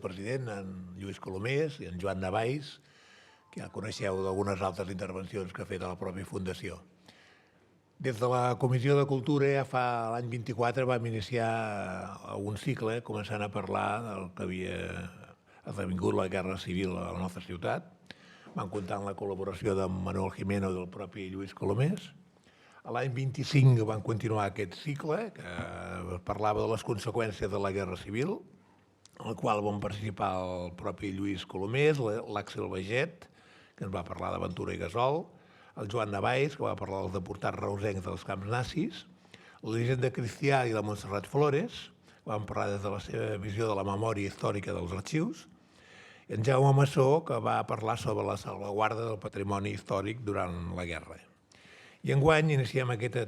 president, en Lluís Colomés i en Joan Navalls, que ja coneixeu d'algunes altres intervencions que ha fet a la pròpia Fundació. Des de la Comissió de Cultura, ja fa l'any 24, vam iniciar un cicle començant a parlar del que havia esdevingut la Guerra Civil a la nostra ciutat. Vam comptar amb la col·laboració de Manuel Gimeno i del propi Lluís Colomés. L'any 25 vam continuar aquest cicle, que parlava de les conseqüències de la Guerra Civil, en el qual van participar el propi Lluís Colomés, l'Àxel Baiget, que ens va parlar d'aventura i gasol, el Joan Navalls, que va parlar dels deportats reusencs dels camps nazis, l'Elisenda Cristià i la Montserrat Flores, que van parlar des de la seva visió de la memòria històrica dels arxius, i en Jaume Massó, que va parlar sobre la salvaguarda del patrimoni històric durant la guerra. I enguany iniciem aquesta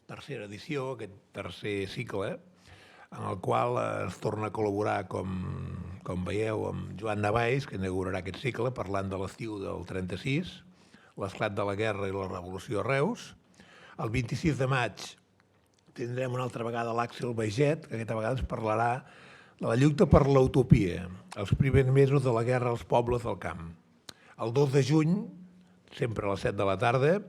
tercera edició, aquest tercer cicle, en el qual es torna a col·laborar, com veieu, amb Joan Navalls, que inaugurarà aquest cicle, parlant de l'estiu del 36, l'esclat de la guerra i la revolució a Reus. El 26 de maig tindrem una altra vegada l'Àxel Baiget, que aquesta vegada ens parlarà de la lluita per l'utopia, els primers mesos de la guerra als pobles del camp. El 2 de juny, sempre a les 7 de la tarda,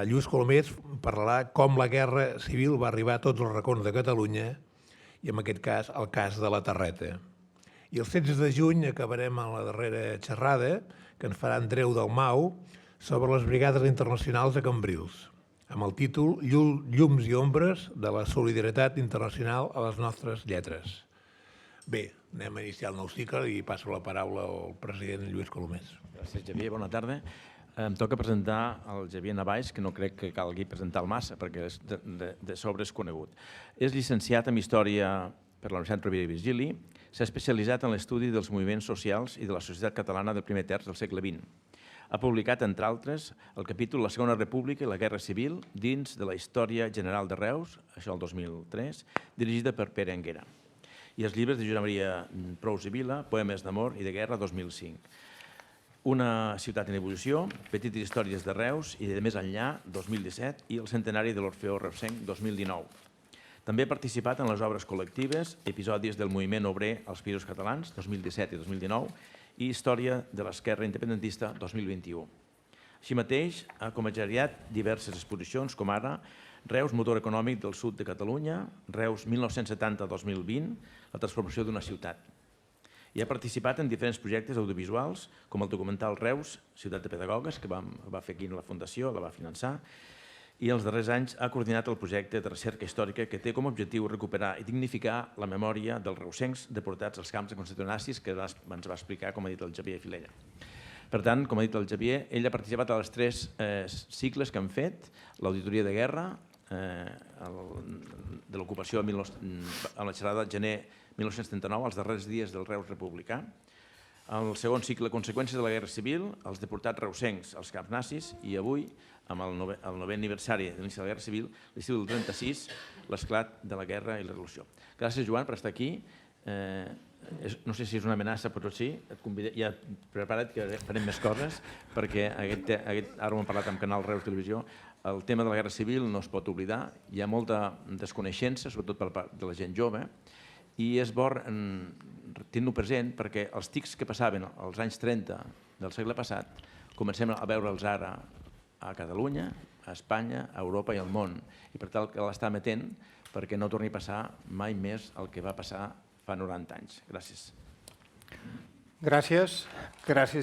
Lluís Colomés parlarà com la guerra civil va arribar a tots els racons de Catalunya i, en aquest cas, el cas de la Terreta. I el 16 de juny acabarem amb la darrera xerrada, que ens farà Andreu Dalmau, sobre les brigades internacionals a Cambrils, amb el títol Llums i ombres de la solidaritat internacional a les nostres lletres. Bé, anem a iniciar el nou cicle i passo la paraula al president Lluís Colomés. Gràcies, Xavier. Bona tarda. Em toca presentar el Xavier Navalls, que no crec que calgui presentar el massa, perquè de sobre és conegut. És llicenciat en Història per la Universitat Rovira i Virgili, s'ha especialitzat en l'estudi dels moviments socials i de la societat catalana del primer terç del segle XX. Ha publicat, entre altres, el capítol La Segona República i la Guerra Civil dins de la Història General de Reus, això el 2003, dirigida per Pere Anguera, i els llibres de Josep Maria Prous i Vila, Poemes d'amor i de guerra, 2005. Una ciutat en evolució, petites històries de Reus i de més enllà, 2017, i el centenari de l'Orfeó Reusenc, 2019. També ha participat en les obres col·lectives, episodis del moviment obrer als Països Catalans, 2017 i 2019, i Història de l'esquerra independentista, 2021. Així mateix, ha comissariat diverses exposicions, com ara Reus, motor econòmic del sud de Catalunya, Reus 1970-2020, la transformació d'una ciutat. I ha participat en diferents projectes audiovisuals, com el documental Reus, Ciutat de Pedagogues, que va fer aquí a la Fundació, la va finançar, i els darrers anys ha coordinat el projecte de recerca històrica que té com a objectiu recuperar i dignificar la memòria dels reusencs deportats als camps de concentració nazis, que ens va explicar, com ha dit el Xavier Filella. Per tant, com ha dit el Xavier, ell ha participat a les 3 cicles que han fet, l'auditoria de guerra, de l'ocupació en la xerrada de gener 1939, els darrers dies del Reus republicà. El segon cicle, Conseqüències de la Guerra Civil, els deportats reusencs als camps nazis, i avui, amb el 9è aniversari de l'inici de la Guerra Civil, l'estiu del 36, l'esclat de la guerra i la revolució. Gràcies, Joan, per estar aquí. No sé si és una amenaça, però sí, ja prepara't que farem més coses, perquè ara ho hem parlat amb Canal Reus Televisió, el tema de la Guerra Civil no es pot oblidar, hi ha molta desconeixença, sobretot per part de la gent jove, i és bo tenir-ho present perquè els tics que passaven als anys 30 del segle passat comencem a veure'ls ara a Catalunya, a Espanya, a Europa i al món. I per tant cal estar amatent perquè no torni a passar mai més el que va passar fa 90 anys. Gràcies. Gràcies,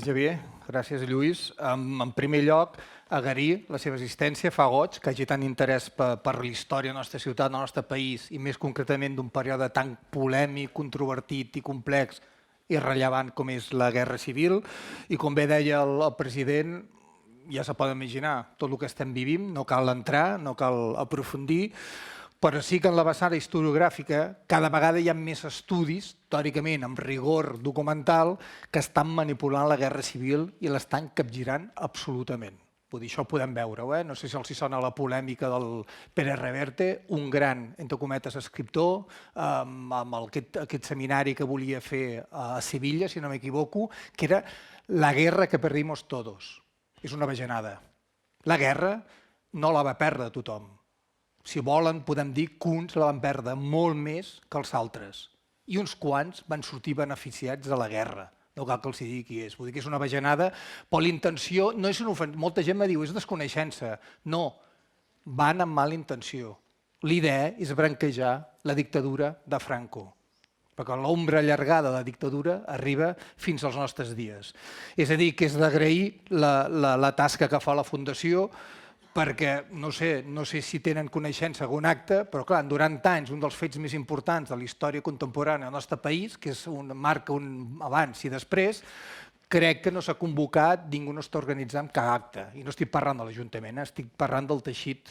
Xavier, gràcies Lluís. En primer lloc, agrair la seva assistència, fa goig que hagi tant interès per la història de la nostra ciutat, del nostre país, i més concretament d'un període tan polèmic, controvertit i complex i rellevant com és la Guerra Civil. I com bé deia el president, ja se pot imaginar tot el que estem vivint, no cal entrar, no cal aprofundir, però sí que en la vessant historiogràfica cada vegada hi ha més estudis, teòricament amb rigor documental, que estan manipulant la Guerra Civil i l'estan capgirant absolutament. Vull dir, això ho podem veure, no sé si els sona la polèmica del Pere Reverte, un gran, entre cometes, escriptor, amb aquest seminari que volia fer a Sevilla, si no m'equivoco, que era La guerra que perdimos todos. És una bajanada. La guerra no la va perdre tothom. Si volen, podem dir que uns la van perdre molt més que els altres. i uns quants van sortir beneficiats de la guerra. No cal que els digui qui és. Vull dir que és una bajanada, però l'intenció no és una ofensa. Molta gent me diu, és desconeixença. No, van amb mala intenció. L'idea és branquejar la dictadura de Franco, perquè l'ombra allargada de la dictadura arriba fins als nostres dies. És a dir, que és d'agrair la tasca que fa la Fundació, perquè no sé si tenen coneixença algun acte, però clar, durant anys un dels fets més importants de la història contemporània del nostre país, que marca un abans i després, crec que no s'ha convocat, ningú no està organitzant cap acte. I no estic parlant de l'Ajuntament, estic parlant del teixit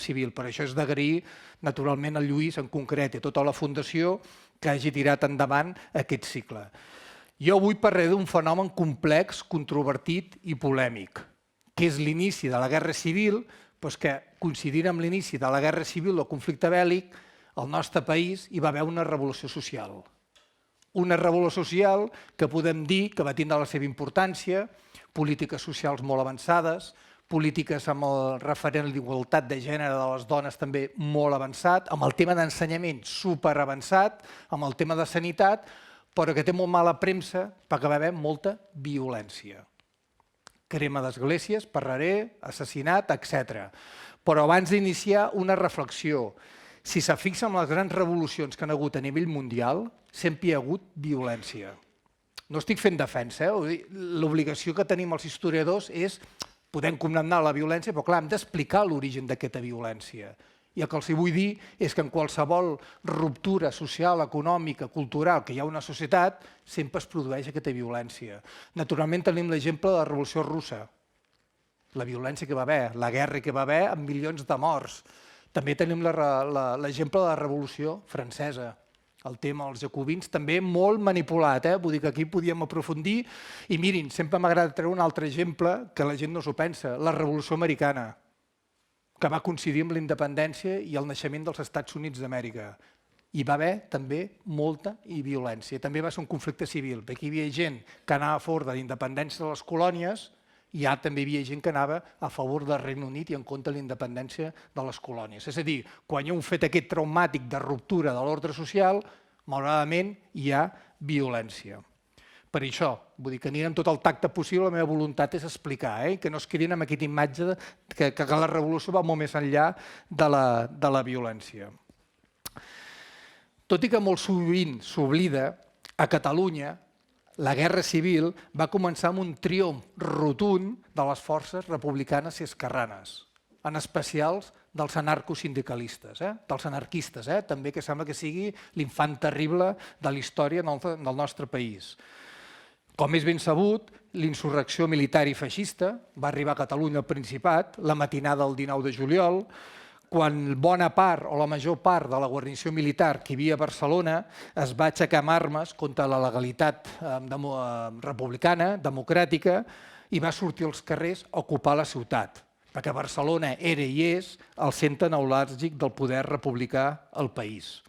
civil. Per això és d'agrair, naturalment, al Lluís en concret i a tota la Fundació que hagi tirat endavant aquest cicle. Jo avui parlaré d'un fenomen complex, controvertit i polèmic, que és l'inici de la Guerra Civil, doncs que coincidint amb l'inici de la Guerra Civil o conflicte bèl·lic, al nostre país hi va haver una revolució social. Una revolució social que podem dir que va tindre la seva importància, polítiques socials molt avançades, polítiques amb el referent a l'igualtat de gènere de les dones també molt avançat, amb el tema d'ensenyament superavançat, amb el tema de sanitat, però que té molt mala premsa perquè va haver molta violència. Crema d'esglésies, parlaré, assassinat, etc. Però abans d'iniciar una reflexió, si se fixa en les grans revolucions que han hagut a nivell mundial, sempre hi ha hagut violència. No estic fent defensa, l'obligació que tenim els historiadors és, podem condemnar la violència, però clar, hem d'explicar l'origen d'aquesta violència. I el que els vull dir és que en qualsevol ruptura social, econòmica, cultural que hi ha a una societat, sempre es produeix aquesta violència. Naturalment tenim l'exemple de la Revolució Russa, la violència que va haver, la guerra que va haver amb milions de morts. També tenim l'exemple de la Revolució Francesa, el tema dels jacobins, també molt manipulat, vull dir que aquí podíem aprofundir. I mirin, sempre m'agrada treure un altre exemple que la gent no s'ho pensa, la Revolució Americana, que va coincidir amb la independència i el naixement dels Estats Units d'Amèrica. Hi va haver també molta violència. També va ser un conflicte civil, perquè hi havia gent que anava a favor de la independència de les colònies i també hi havia gent que anava a favor del Regne Unit i en contra de la independència de les colònies. És a dir, quan hi ha un fet aquest traumàtic de ruptura de l'ordre social, malauradament hi ha violència. Per això, vull dir que anirem amb tot el tacte possible, la meva voluntat és explicar, que no es quedin amb aquesta imatge que la revolució va molt més enllà de la violència. Tot i que molt sovint s'oblida, a Catalunya la Guerra Civil va començar amb un triomf rotund de les forces republicanes i esquerranes, en especial dels anarcosindicalistes, dels anarquistes, també que sembla que sigui l'infant terrible de la història del nostre país. Com és ben sabut, l'insurrecció militar i feixista va arribar a Catalunya al Principat la matinada del 19 de juliol, quan bona part o la major part de la guarnició militar que hi havia a Barcelona es va aixecar amb armes contra la legalitat republicana, democràtica, i va sortir als carrers a ocupar la ciutat, perquè Barcelona era i és el centre neuràlgic del poder republicà al país.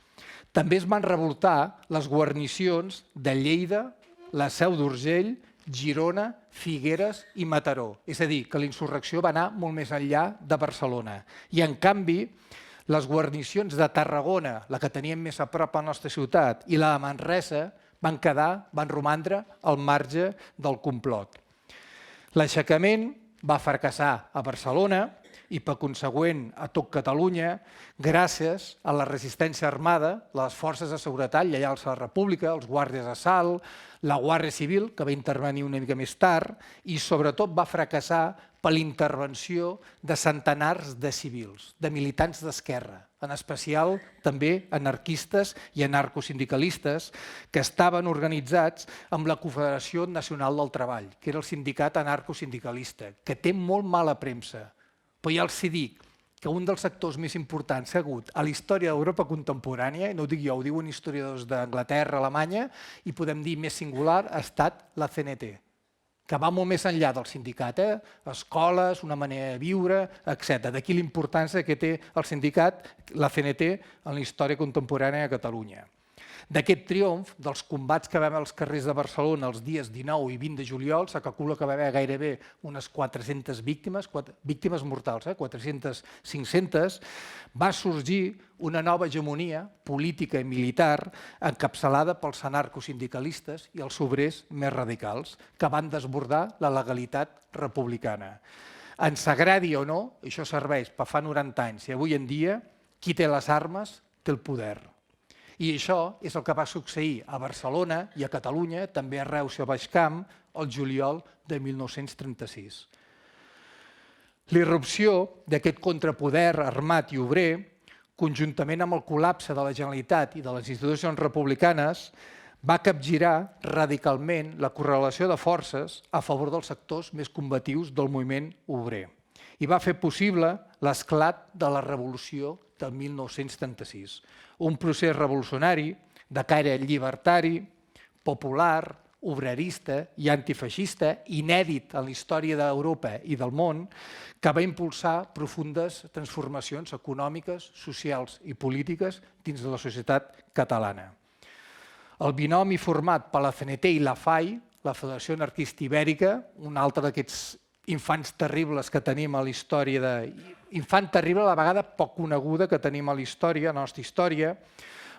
També es van revoltar les guarnicions de Lleida, la Seu d'Urgell, Girona, Figueres i Mataró. És a dir, que la insurrecció va anar molt més enllà de Barcelona. I en canvi, les guarnicions de Tarragona, la que teníem més a prop a la nostra ciutat, i la de Manresa, van romandre al marge del complot. L'aixecament va fracassar a Barcelona i, per consegüent, a tot Catalunya, gràcies a la resistència armada, les forces de seguretat lleials a la República, els guàrdies d'assalt, la Guàrdia Civil, que va intervenir una mica més tard, i sobretot va fracassar per l'intervenció de centenars de civils, de militants d'esquerra, en especial també anarquistes i anarcosindicalistes que estaven organitzats amb la Confederació Nacional del Treball, que era el sindicat anarcosindicalista, que té molt mala premsa. Però ja els dic que un dels sectors més importants que ha hagut a la història d'Europa contemporània, i no ho dic jo, ho diuen historiadors d'Anglaterra, Alemanya, i podem dir més singular, ha estat la CNT, que va molt més enllà del sindicat, escoles, una manera de viure, etc. D'aquí la importància que té el sindicat, la CNT, en la història contemporània de Catalunya. D'aquest triomf, dels combats que va haver als carrers de Barcelona els dies 19 i 20 de juliol, se calcula que va haver gairebé unes 400 víctimes, víctimes mortals, 400, 500, va sorgir una nova hegemonia política i militar encapçalada pels anarcosindicalistes i els obrers més radicals, que van desbordar la legalitat republicana. Ens agradi o no, això serveix per fa 90 anys i avui en dia, qui té les armes té el poder. I això és el que va succeir a Barcelona i a Catalunya, també a Reus i a Baix Camp, el juliol de 1936. L'irrupció d'aquest contrapoder armat i obrer, conjuntament amb el col·lapse de la Generalitat i de les institucions republicanes, va capgirar radicalment la correlació de forces a favor dels sectors més combatius del moviment obrer i va fer possible l'esclat de la revolució del 1936, un procés revolucionari de caire llibertari, popular, obrerista i antifeixista, inèdit en la història d'Europa i del món, que va impulsar profundes transformacions econòmiques, socials i polítiques dins de la societat catalana. El binomi format per la CNT i la FAI, la Federació Anarquista Ibèrica, un altre d'aquests infants terribles que tenim a la història, infant terrible a la vegada poc coneguda que tenim a la història, a la nostra història,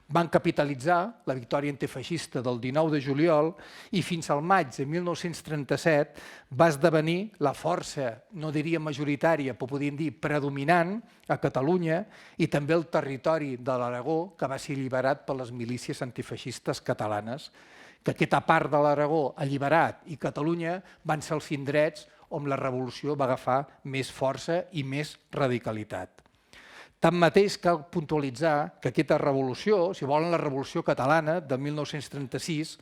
van capitalitzar la victòria antifeixista del 19 de juliol i fins al maig de 1937 va esdevenir la força, no diria majoritària, però podríem dir predominant a Catalunya i també el territori de l'Aragó que va ser alliberat per les milícies antifeixistes catalanes, que aquesta part de l'Aragó alliberat i Catalunya van ser els indrets on la revolució va agafar més força i més radicalitat. Tanmateix, cal puntualitzar que aquesta revolució, si volen la Revolució Catalana de 1936,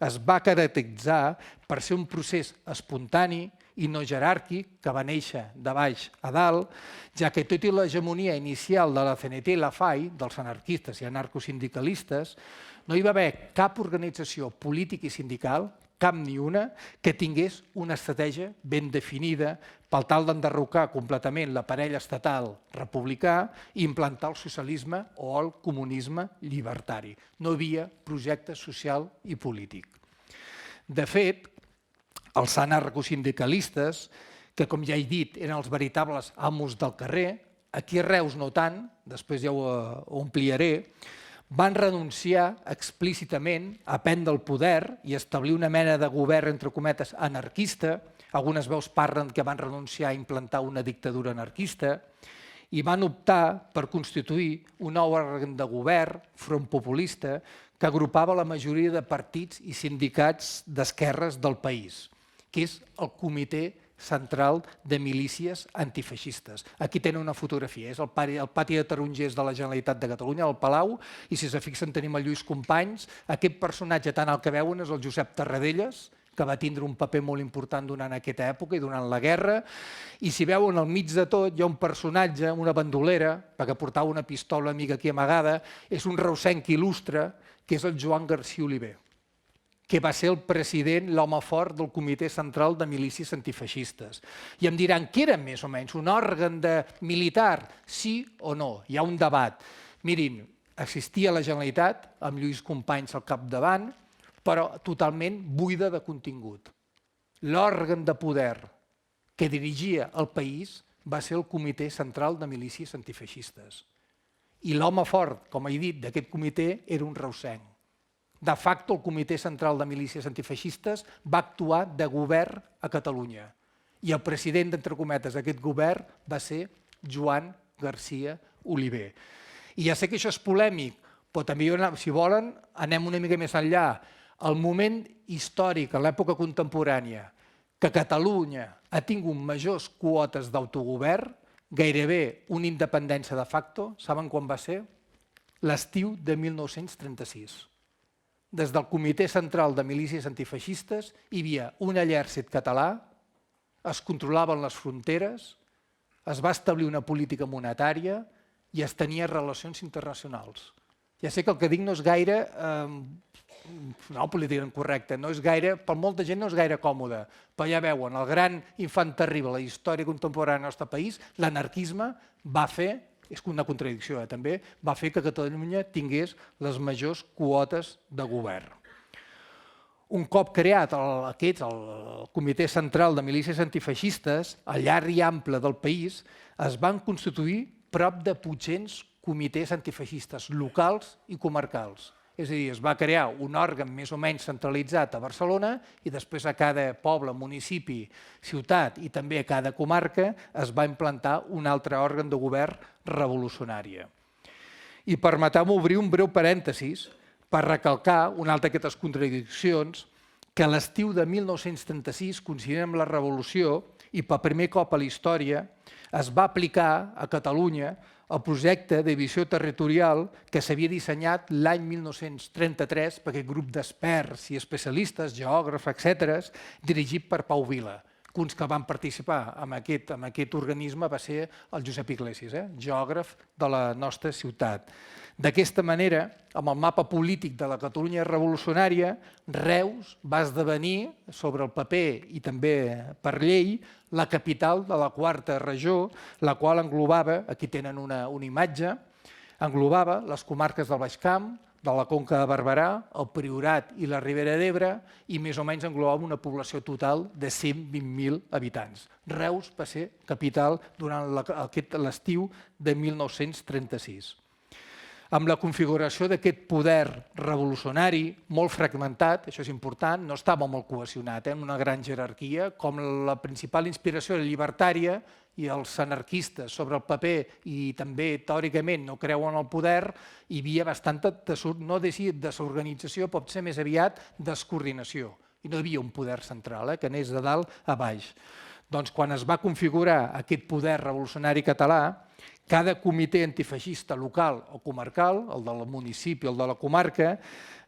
es va caracteritzar per ser un procés espontani i no jeràrquic que va néixer de baix a dalt, ja que tot i l'hegemonia inicial de la CNT i la FAI, dels anarquistes i anarcosindicalistes, no hi va haver cap organització política i sindical, cap ni una, que tingués una estratègia ben definida per tal d'enderrocar completament l'aparell estatal republicà i implantar el socialisme o el comunisme llibertari. No hi havia projecte social i polític. De fet, els anarcosindicalistes, que com ja he dit eren els veritables amos del carrer, aquí a Reus no tant, després ja ho ampliaré, van renunciar explícitament a prendre el poder i establir una mena de govern, entre cometes, anarquista. Algunes veus parlen que van renunciar a implantar una dictadura anarquista i van optar per constituir un nou òrgan de govern, Front Populista, que agrupava la majoria de partits i sindicats d'esquerres del país, que és el Comitè Central de Milícies Antifeixistes. Aquí tenen una fotografia, és el pati de tarongers de la Generalitat de Catalunya, al Palau, i si se fixen tenim el Lluís Companys. Aquest personatge tan alt que veuen és el Josep Tarradellas, que va tindre un paper molt important durant aquesta època i durant la guerra. I si veuen al mig de tot hi ha un personatge, una bandolera, perquè portava una pistola amiga aquí amagada, és un reusenc il·lustre, que és el Joan Garcia Oliver, que va ser el president, l'home fort del Comitè Central de Milícies Antifeixistes. I em diran, què era més o menys? Un òrgan militar? Sí o no? Hi ha un debat. Mirin, existia la Generalitat, amb Lluís Companys al capdavant, però totalment buida de contingut. L'òrgan de poder que dirigia el país va ser el Comitè Central de Milícies Antifeixistes. I l'home fort, com he dit, d'aquest comitè era un reusenc. De facto, el Comitè Central de Milícies Antifeixistes va actuar de govern a Catalunya i el president, entre cometes, d'aquest govern va ser Joan Garcia Oliver. I ja sé que això és polèmic, però també, si volen, anem una mica més enllà. El moment històric, a l'època contemporània, que Catalunya ha tingut majors quotes d'autogovern, gairebé una independència de facto, saben quan va ser? L'estiu de 1936. Des del Comitè Central de Milícies Antifeixistes hi havia un exèrcit català, es controlaven les fronteres, es va establir una política monetària i es tenia relacions internacionals. Ja sé que el que dic no és gaire, no políticament correcte, no és gaire, per molta gent no és gaire còmode, però ja veuen, el gran infant terrible, la història contemporània del nostre país, l'anarquisme va fer és una contradicció, també va fer que Catalunya tingués les majors quotes de govern. Un cop creat el Comitè Central de Milícies Antifeixistes, al llarg i ample del país es van constituir prop de 800 comitès antifeixistes locals i comarcals. És a dir, es va crear un òrgan més o menys centralitzat a Barcelona i després a cada poble, municipi, ciutat i també a cada comarca es va implantar un altre òrgan de govern revolucionari. I permeteu-me obrir un breu parèntesis per recalcar una altra d'aquestes contradiccions, que a l'estiu de 1936, coincidint amb la Revolució, i per primer cop a la història, es va aplicar a Catalunya el projecte de divisió territorial que s'havia dissenyat l'any 1933 per aquest grup d'experts i especialistes, geògrafs, etc., dirigit per Pau Vila. Uns que van participar en aquest organisme va ser el Josep Iglesias, geògraf de la nostra ciutat. D'aquesta manera, amb el mapa polític de la Catalunya revolucionària, Reus va esdevenir, sobre el paper i també per llei, la capital de la quarta regió, la qual englobava, aquí tenen una imatge, englobava les comarques del Baix Camp, de la Conca de Barberà, el Priorat i la Ribera d'Ebre, i més o menys englobava una població total de 120.000 habitants. Reus va ser capital durant l'estiu de 1936. Amb la configuració d'aquest poder revolucionari molt fragmentat, això és important, no estava molt cohesionat, en una gran jerarquia, com la principal inspiració era llibertària i els anarquistes sobre el paper i també teòricament no creuen el poder, hi havia bastanta, no desorganització, pot ser més aviat descoordinació. I no hi havia un poder central que anés de dalt a baix. Doncs quan es va configurar aquest poder revolucionari català, cada comitè antifeixista local o comarcal, el del municipi o el de la comarca,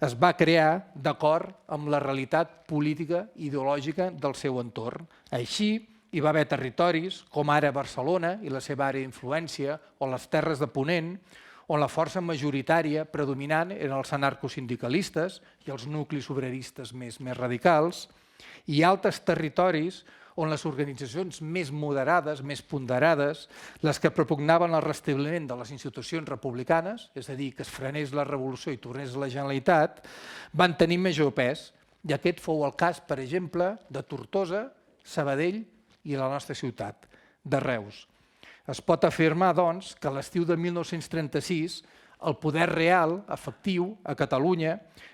es va crear d'acord amb la realitat política i ideològica del seu entorn. Així, hi va haver territoris, com ara Barcelona i la seva àrea d'influència, o les Terres de Ponent, on la força majoritària predominant eren els anarcosindicalistes i els nuclis obreristes més radicals, i altres territoris on les organitzacions més moderades, més ponderades, les que propugnaven el restabliment de les institucions republicanes, és a dir, que es frenés la revolució i tornés a la Generalitat, van tenir major pes. I aquest fou el cas, per exemple, de Tortosa, Sabadell i la nostra ciutat, de Reus. Es pot afirmar, doncs, que a l'estiu de 1936 el poder real, efectiu, a Catalunya,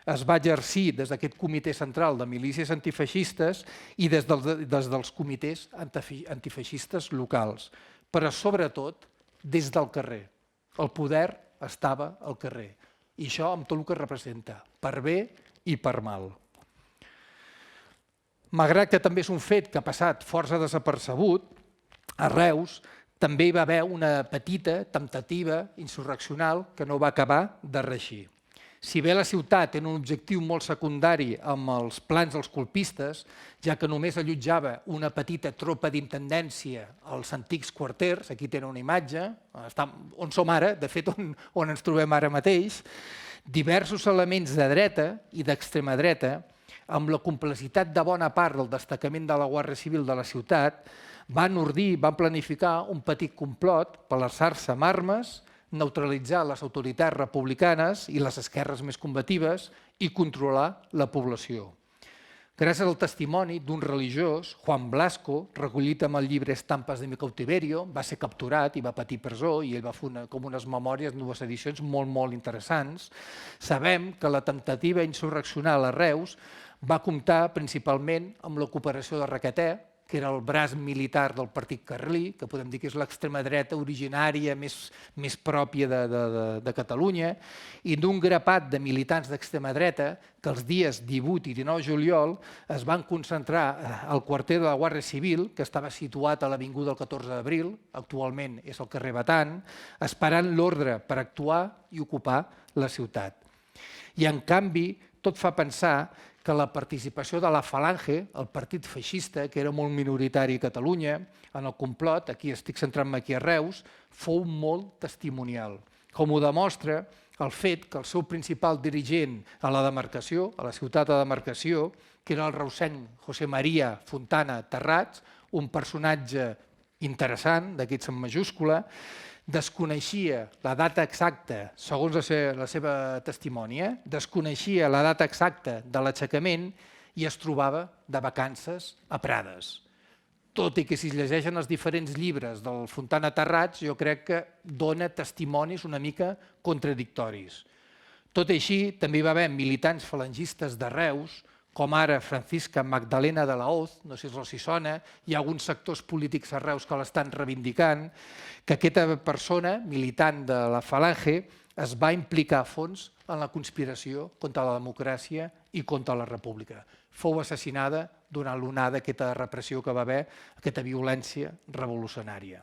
es va exercir des d'aquest comitè central de milícies antifeixistes i des dels comitès antifeixistes locals, però sobretot des del carrer. El poder estava al carrer, i això amb tot el que representa, per bé i per mal. Malgrat que també és un fet que ha passat força desapercebut, a Reus també hi va haver una petita temptativa insurreccional que no va acabar de reeixir. Si bé la ciutat té un objectiu molt secundari amb els plans dels colpistes, ja que només allotjava una petita tropa d'intendència als antics quarters, aquí tenen una imatge, on som ara, de fet on ens trobem ara mateix, diversos elements de dreta i d'extrema dreta, amb la complexitat de bona part del destacament de la Guàrdia Civil de la ciutat, van ordir, van planificar un petit complot per alçar-se amb armes, neutralitzar les autoritats republicanes i les esquerres més combatives i controlar la població. Gràcies al testimoni d'un religiós, Juan Blasco, recollit amb el llibre Estampes de mi cautiverio, va ser capturat i va patir presó i ell va fer com unes memòries, dues edicions molt interessants. Sabem que la temptativa insurreccional a Reus va comptar principalment amb la cooperació de Requeté, que era el braç militar del partit carlí, que podem dir que és l'extrema dreta originària més pròpia de Catalunya, i d'un grapat de militants d'extrema dreta que els dies 18 i 19 de juliol es van concentrar al quarter de la Guàrdia Civil, que estava situat a l'avinguda del 14 d'abril, actualment és el carrer Batan, esperant l'ordre per actuar i ocupar la ciutat. I en canvi, tot fa pensar que la participació de la Falange, el partit feixista, que era molt minoritari a Catalunya, en el complot, aquí estic centrant-me aquí a Reus, fou molt testimonial. Com ho demostra el fet que el seu principal dirigent a la demarcació, a la ciutat de demarcació, que era el reusenc José María Fontana Terrats, un personatge interessant, d'aquests en majúscula, desconeixia la data exacta, segons la seva testimoni, desconeixia la data exacta de l'aixecament i es trobava de vacances a Prades. Tot i que si es llegeixen els diferents llibres del Fontana Tarrats, jo crec que dona testimonis una mica contradictoris. Tot i així, també hi va haver militants falangistes de Reus, com ara Francisca Magdalena de la Hoz, no sé si els sona, hi ha alguns sectors polítics a Reus que l'estan reivindicant, que aquesta persona, militant de la Falange, es va implicar a fons en la conspiració contra la democràcia i contra la república. Fou assassinada durant l'onada aquesta repressió que va haver, aquesta violència revolucionària.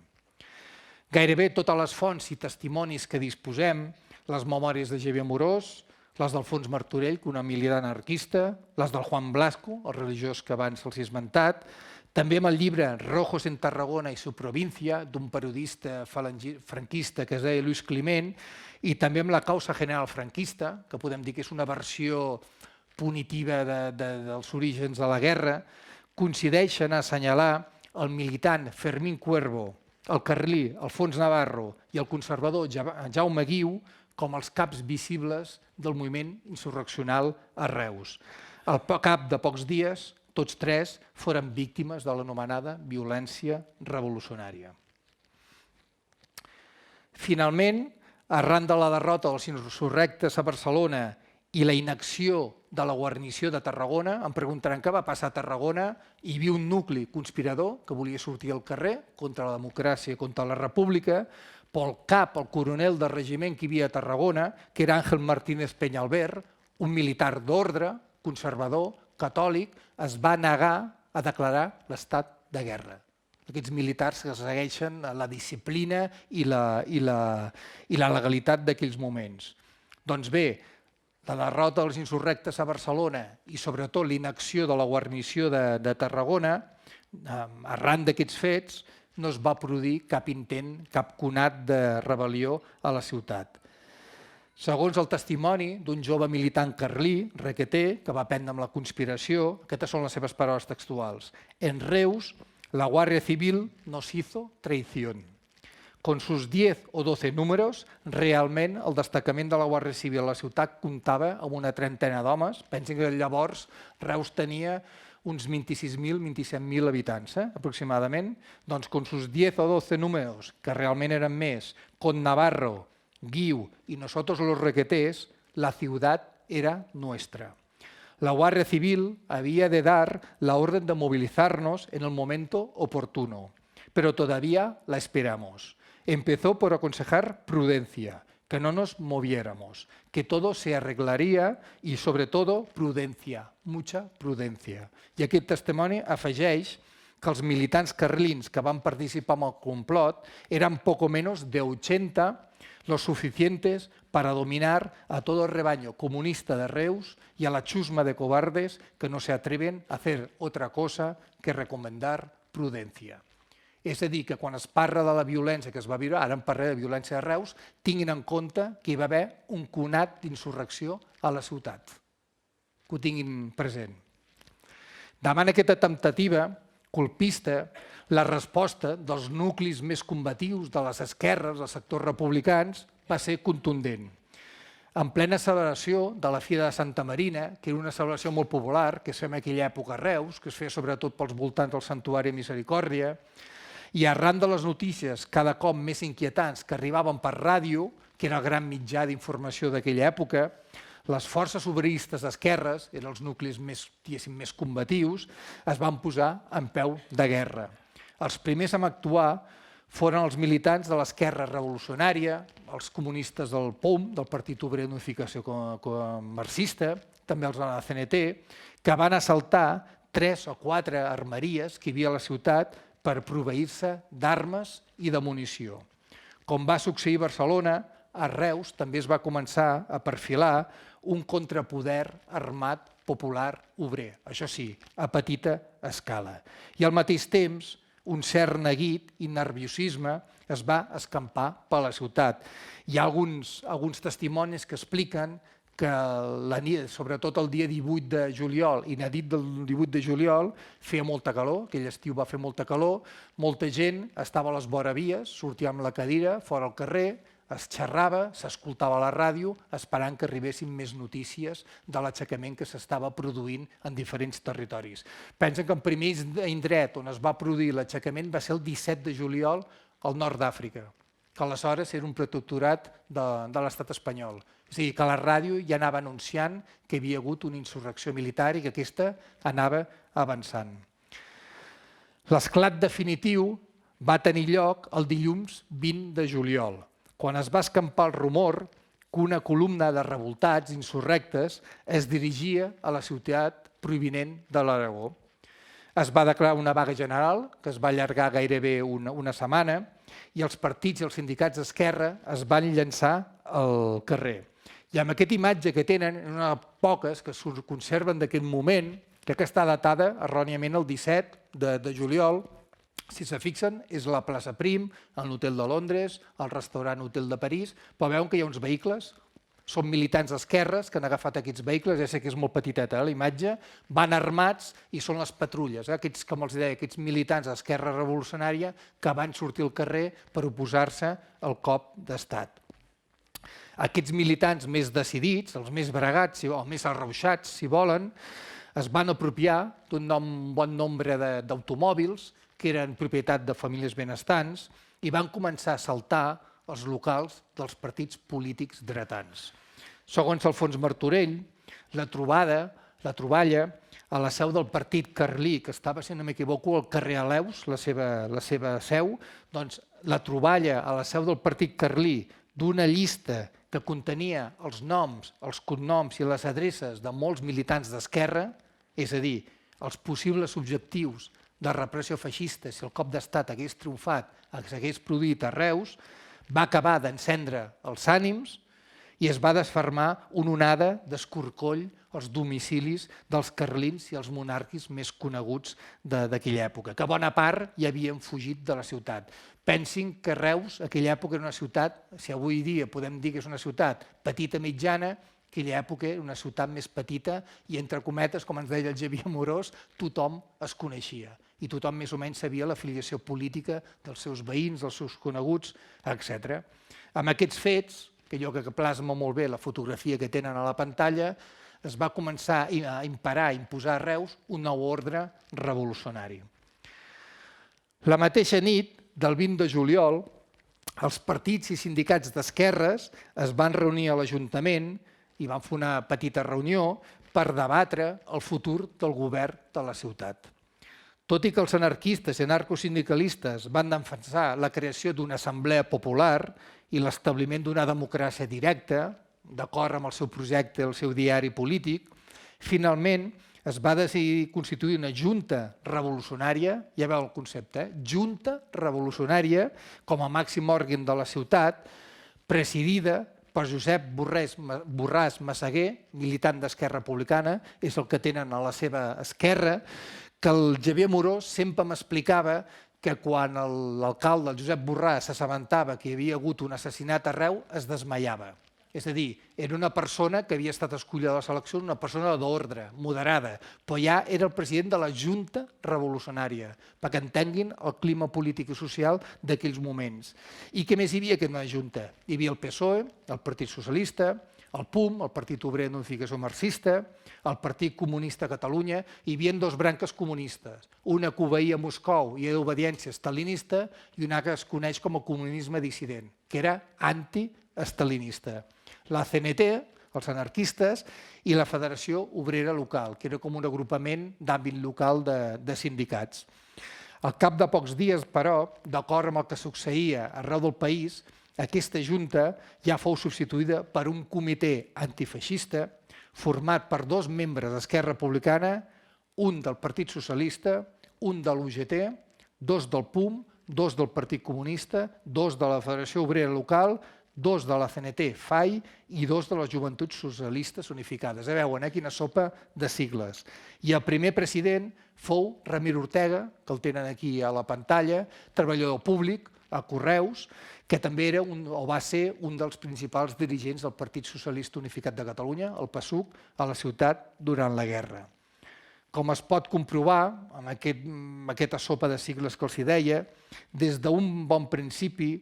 Gairebé totes les fonts i testimonis que disposem, les memòries de Xavier Amorós, les d'Alfons Martorell, que una militant anarquista, les del Juan Blasco, el religiós que abans els he esmentat, també amb el llibre Rojos en Tarragona i su província, d'un periodista franquista que es deia Luis Climent, i també amb la causa general franquista, que podem dir que és una versió punitiva dels orígens de la guerra, coincideixen a assenyalar el militant Fermín Cuervo, el carlí Alfons Navarro i el conservador Jaume Guiu com els caps visibles del moviment insurreccional a Reus. Al cap de pocs dies, tots tres foren víctimes de l'anomenada violència revolucionària. Finalment, arran de la derrota dels insurrectes a Barcelona i la inacció de la guarnició de Tarragona, em preguntaran què va passar a Tarragona, hi havia un nucli conspirador que volia sortir al carrer contra la democràcia i contra la república, pel cap, el coronel del regiment que hi havia a Tarragona, que era Àngel Martínez Peñalver, un militar d'ordre, conservador, catòlic, es va negar a declarar l'estat de guerra. Aquests militars que segueixen la disciplina i la legalitat d'aquells moments. Doncs bé, la derrota dels insurrectes a Barcelona i sobretot l'inacció de la guarnició de Tarragona, arran d'aquests fets, no es va produir cap intent, cap conat de rebel·lió a la ciutat. Segons el testimoni d'un jove militant carlí, Requeté, que va prendre amb la conspiració, aquestes són les seves paraules textuals. En Reus, la Guardia Civil nos hizo traición. Con sus 10 o 12 números, realment el destacament de la Guàrdia Civil a la ciutat comptava amb una trentena d'homes. Pensin que llavors Reus tenia uns 26.000, 27.000 habitants, aproximadament. Doncs con sus 10 o 12 números, que realment eren més, con Navarro, Guiu y nosotros los requetés, la ciudad era nuestra. La Guardia Civil había de dar la orden de movilizarnos en el momento oportuno, pero todavía la esperamos. Empezó por aconsejar prudencia, que no nos moviéramos, que todo se arreglaría y, sobre todo, prudencia, mucha prudencia. I aquest testimoni afegeix que els militants carlins que van participar en el complot eren poco menos de 80 los suficientes para dominar a todo el rebaño comunista de Reus y a la chusma de cobardes que no se atreven a hacer otra cosa que recomendar prudencia. És a dir, que quan es parla de la violència que es va viure, ara en parlaré de violència de Reus, tinguin en compte que hi va haver un conat d'insurrecció a la ciutat. Que ho tinguin present. Davant aquesta temptativa colpista, la resposta dels nuclis més combatius de les esquerres, dels sectors republicans, va ser contundent. En plena celebració de la Fira de Santa Marina, que era una celebració molt popular, que es feia en aquella època a Reus, que es feia sobretot pels voltants del Santuari de Misericòrdia, i arran de les notícies cada cop més inquietants que arribaven per ràdio, que era el gran mitjà d'informació d'aquella època, les forces obreristes d'esquerres, eren els nuclis més combatius, es van posar en peu de guerra. Els primers a actuar foren els militants de l'esquerra revolucionària, els comunistes del POUM, del Partit Obrer d'Unificació Marxista, també els de la CNT, que van assaltar 3 o 4 armeries que hi havia a la ciutat per proveir-se d'armes i de munició. Com va succeir a Barcelona, a Reus també es va començar a perfilar un contrapoder armat popular obrer, això sí, a petita escala. I al mateix temps, un cert neguit i nerviosisme es va escampar per la ciutat. Hi ha alguns testimonis que expliquen que sobretot el dia 18 de juliol i la nit del 18 de juliol feia molta calor, aquell estiu va fer molta calor, molta gent estava a les voravies, sortia amb la cadira fora al carrer, es xerrava, s'escoltava a la ràdio, esperant que arribessin més notícies de l'aixecament que s'estava produint en diferents territoris. Pensen que el primer indret on es va produir l'aixecament va ser el 17 de juliol al nord d'Àfrica, que aleshores era un protectorat de l'estat espanyol. És a dir, que la ràdio ja anava anunciant que hi havia hagut una insurrecció militar i que aquesta anava avançant. L'esclat definitiu va tenir lloc el dilluns 20 de juliol, quan es va escampar el rumor que una columna de revoltats insurrectes es dirigia a la ciutat provinent de l'Aragó. Es va declarar una vaga general, que es va allargar gairebé una setmana, i els partits i els sindicats d'esquerra es van llançar al carrer. I amb aquesta imatge que tenen, una de poques que es conserven d'aquest moment, que està datada erròniament el 17 de juliol, si se fixen, és la plaça Prim, l'hotel de Londres, el restaurant Hotel de París, però veuen que hi ha uns vehicles, són militants d'esquerres que han agafat aquests vehicles, ja sé que és molt petiteta la imatge, van armats i són les patrulles, aquests, com els deia, aquests militants d'Esquerra Revolucionària que van sortir al carrer per oposar-se al cop d'estat. Aquests militants més decidits, els més bregats o més arrauxats, si volen, es van apropiar d'un bon nombre d'automòbils que eren propietat de famílies benestants i van començar a assaltar els locals dels partits polítics dretans. Segons Alfons Martorell, la troballa a la seu del partit carlí, que estava, si no m'equivoco, al carrer Aleus, la seva seu, doncs la troballa a la seu del partit carlí d'una llista que contenia els noms, els cognoms i les adreces de molts militants d'esquerra, és a dir, els possibles objectius de repressió feixista si el cop d'estat hagués triomfat, s'hagués produït a Reus, va acabar d'encendre els ànims i es va desfermar una onada d'escorcoll als domicilis dels carlins i els monàrquics més coneguts d'aquella època, que bona part ja havien fugit de la ciutat. Pensin que Reus, aquella època, era una ciutat, si avui dia podem dir que és una ciutat petita mitjana, aquella època era una ciutat més petita i, entre cometes, com ens deia el Xavier Amorós, tothom es coneixia i tothom més o menys sabia l'afiliació política dels seus veïns, dels seus coneguts, etc. Amb aquests fets, que jo crec que plasma molt bé la fotografia que tenen a la pantalla, es va començar a imposar a Reus un nou ordre revolucionari. La mateixa nit del 20 de juliol, els partits i sindicats d'esquerres es van reunir a l'Ajuntament i van fer una petita reunió per debatre el futur del govern de la ciutat. Tot i que els anarquistes i anarcosindicalistes van defensar la creació d'una assemblea popular i l'establiment d'una democràcia directa, d'acord amb el seu projecte, el seu diari polític, finalment es va decidir constituir una junta revolucionària, ja veu el concepte, junta revolucionària com a màxim òrgan de la ciutat, presidida per Josep Borràs Massaguer, militant d'Esquerra Republicana, és el que tenen a la seva esquerra, que el Xavier Amorós sempre m'explicava que quan l'alcalde, el Josep Borràs, s'assabentava que hi havia hagut un assassinat arreu, es desmaiava. És a dir, era una persona que havia estat escollida a les eleccions, una persona d'ordre, moderada, però ja era el president de la Junta Revolucionària, perquè entenguin el clima polític i social d'aquells moments. I què més hi havia que en una Junta? Hi havia el PSOE, el Partit Socialista, el PUM, el Partit Obrer d'Unificació Marxista, el Partit Comunista de Catalunya, hi havia dues branques comunistes, una que obeïa a Moscou i era d'obediència estalinista i una que es coneix com a comunisme dissident, que era anti-estalinista. La CNT, els anarquistes, i la Federació Obrera Local, que era com un agrupament d'àmbit local de sindicats. Al cap de pocs dies, però, d'acord amb el que succeïa arreu del país, aquesta junta ja fou substituïda per un comitè antifeixista format per dos membres d'Esquerra Republicana, un del Partit Socialista, un de l'UGT, dos del PUM, dos del Partit Comunista, dos de la Federació Obrera Local, dos de la CNT FAI i dos de les Joventuts Socialistes Unificades. Veuen quina sopa de sigles. I el primer president fou Ramir Ortega, que el tenen aquí a la pantalla, treballador públic, a Correus, que també era o va ser un dels principals dirigents del Partit Socialista Unificat de Catalunya, el PSUC, a la ciutat durant la guerra. Com es pot comprovar, amb aquesta sopa de sigles que els hi deia, des d'un bon principi,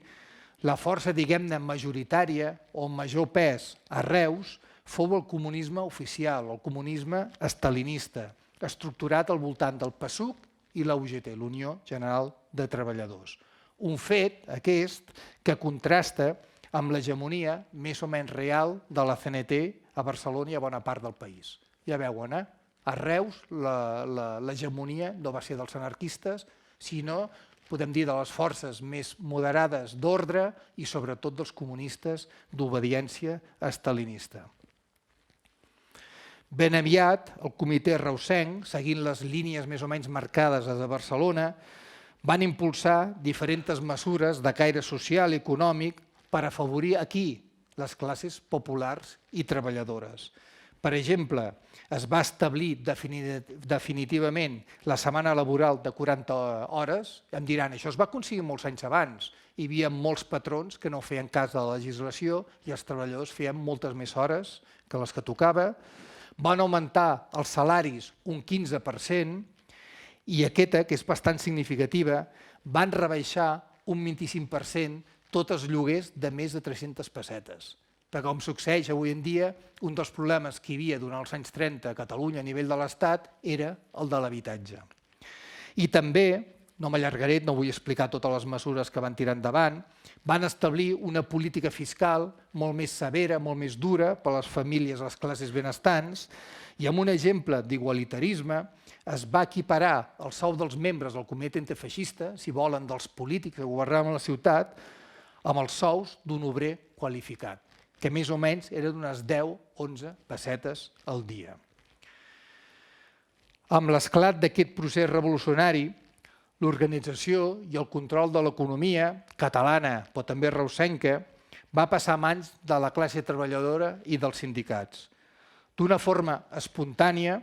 la força, diguem-ne, majoritària o amb major pes a Reus fou el comunisme oficial, el comunisme estalinista, estructurat al voltant del PSUC i la UGT, l'Unió General de Treballadors. Un fet, aquest, que contrasta amb l'hegemonia més o menys real de la CNT a Barcelona i a bona part del país. Ja veuen, a Reus l'hegemonia no va ser dels anarquistes, sinó, podem dir, de les forces més moderades d'ordre i sobretot dels comunistes d'obediència estalinista. Ben aviat, el comitè reusenc, seguint les línies més o menys marcades de Barcelona, van impulsar diferents mesures de caire social i econòmic per afavorir aquí les classes populars i treballadores. Per exemple, es va establir definitivament la setmana laboral de 40 hores. Em diran, això es va aconseguir molts anys abans. Hi havia molts patrons que no feien cas de la legislació i els treballadors feien moltes més hores que les que tocava. Van augmentar els salaris un 15% i aquesta, que és bastant significativa, van rebaixar un 25% tots els lloguers de més de 300 pessetes. Perquè com succeeix avui en dia, un dels problemes que hi havia durant els anys 30 a Catalunya a nivell de l'Estat era el de l'habitatge. I també, no m'allargaré, no vull explicar totes les mesures que van tirar endavant, van establir una política fiscal molt més severa, molt més dura per a les famílies, les classes benestants, i amb un exemple d'igualitarisme es va equiparar el sou dels membres del comitè antifeixista, si volen, dels polítics que governaven la ciutat, amb els sous d'un obrer qualificat, que més o menys eren d'unes 10-11 pessetes al dia. Amb l'esclat d'aquest procés revolucionari, l'organització i el control de l'economia catalana, però també reusenca, va passar a mans de la classe treballadora i dels sindicats. D'una forma espontània,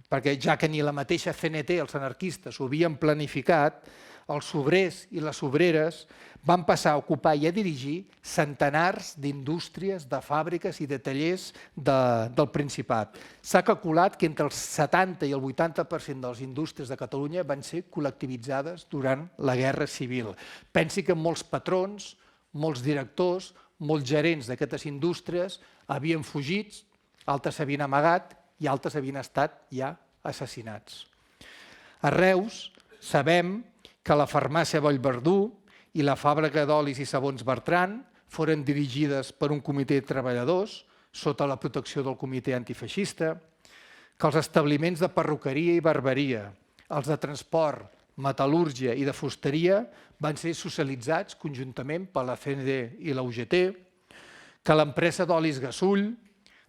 perquè ja que ni la mateixa CNT, els anarquistes, ho havien planificat, els obrers i les obreres van passar a ocupar i a dirigir centenars d'indústries, de fàbriques i de tallers del Principat. S'ha calculat que entre el 70 i el 80% de les indústries de Catalunya van ser col·lectivitzades durant la Guerra Civil. Pensi que molts patrons, molts directors, molts gerents d'aquestes indústries havien fugit, altres s'havien amagat i altres havien estat ja assassinats. A Reus sabem que la farmàcia Vallverdú i la fàbrica d'olis i sabons Bertran foren dirigides per un comitè de treballadors sota la protecció del comitè antifeixista, que els establiments de perruqueria i barberia, els de transport, metal·lúrgia i de fusteria van ser socialitzats conjuntament per la CNT i la UGT, que l'empresa d'olis Gasull,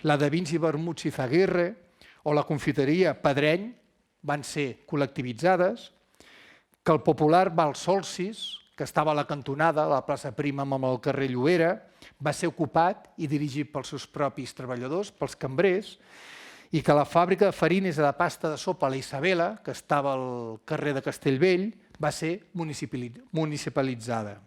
la de vins i vermuts i Zaguirre o la confiteria Pedreny van ser col·lectivitzades, que el popular Val Solsis, que estava a la cantonada, a la plaça Prima amb el carrer Llobera, va ser ocupat i dirigit pels seus propis treballadors, pels cambrers, i que la fàbrica de farines i de pasta de sopa La Isabela, que estava al carrer de Castellvell, va ser municipalitzada.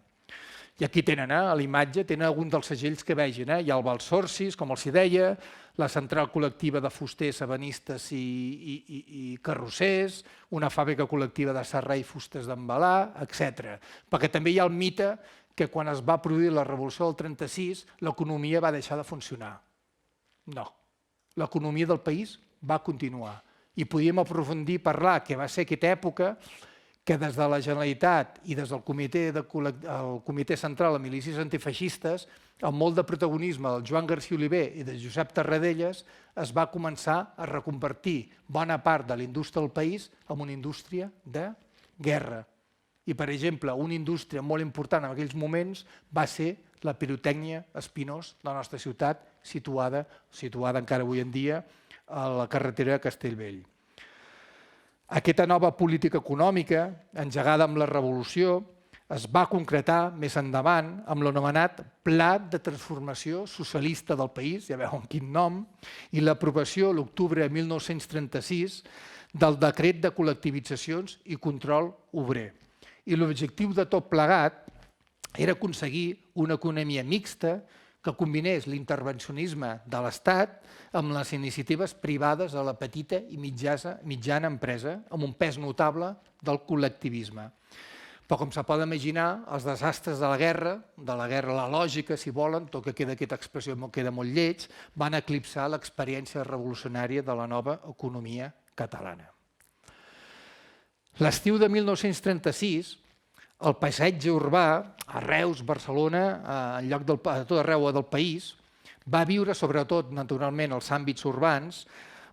I aquí tenen, a la imatge, tenen algun dels segells que vegin. Hi ha el Val Solsis, com els deia, la central col·lectiva de fusters, ebenistes i carrossers, una fàbrica col·lectiva de serrar i fustes d'embalar, etc. Perquè també hi ha el mite que quan es va produir la Revolució del 36 l'economia va deixar de funcionar. No, l'economia del país va continuar. I podíem aprofundir i parlar que va ser aquesta època que des de la Generalitat i des del Comitè Central de Milícies Antifeixistes, amb molt de protagonisme del Joan Garcia Oliver i de Josep Tarradellas, es va començar a reconvertir bona part de la indústria del país en una indústria de guerra. I, per exemple, una indústria molt important en aquells moments va ser la pirotècnia Espinós de la nostra ciutat, situada encara avui en dia a la carretera de Castellvell. Aquesta nova política econòmica, engegada amb la Revolució, es va concretar més endavant amb l'anomenat Pla de Transformació Socialista del País, ja veuen quin nom, i l'aprovació l'octubre de 1936 del Decret de Col·lectivitzacions i Control Obrer. I l'objectiu de tot plegat era aconseguir una economia mixta que combinés l'intervencionisme de l'Estat amb les iniciatives privades de la petita i mitjana empresa, amb un pes notable del col·lectivisme. Però, com se pot imaginar, els desastres de la guerra, la lògica, si volen, tot que queda aquesta expressió queda molt lleig, van eclipsar l'experiència revolucionària de la nova economia catalana. L'estiu de 1936, el paisatge urbà, a Reus, Barcelona, en lloc a tot arreu del país, va viure, sobretot, naturalment, als àmbits urbans,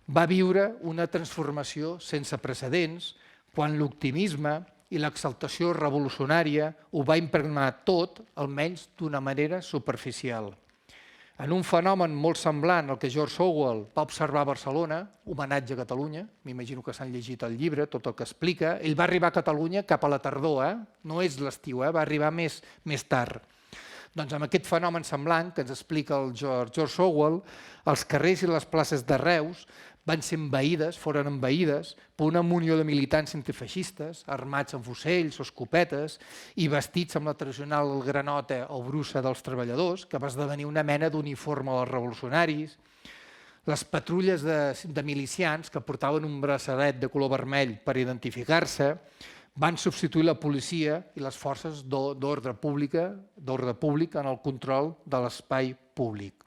va viure una transformació sense precedents quan l'optimisme i l'exaltació revolucionària ho va impregnar tot, almenys d'una manera superficial. En un fenomen molt semblant al que George Orwell va observar a Barcelona, homenatge a Catalunya, m'imagino que s'han llegit el llibre, tot el que explica, ell va arribar a Catalunya cap a la tardor, no és l'estiu, va arribar més tard. Doncs amb aquest fenomen semblant que ens explica el George Orwell, els carrers i les places de Reus foren envaïdes per una munió de militants antifeixistes, armats amb fusells o escopetes i vestits amb la tradicional granota o brusa dels treballadors, que va esdevenir una mena d'uniforme dels revolucionaris. Les patrulles de milicians que portaven un braçalet de color vermell per identificar-se van substituir la policia i les forces d'ordre públic en el control de l'espai públic.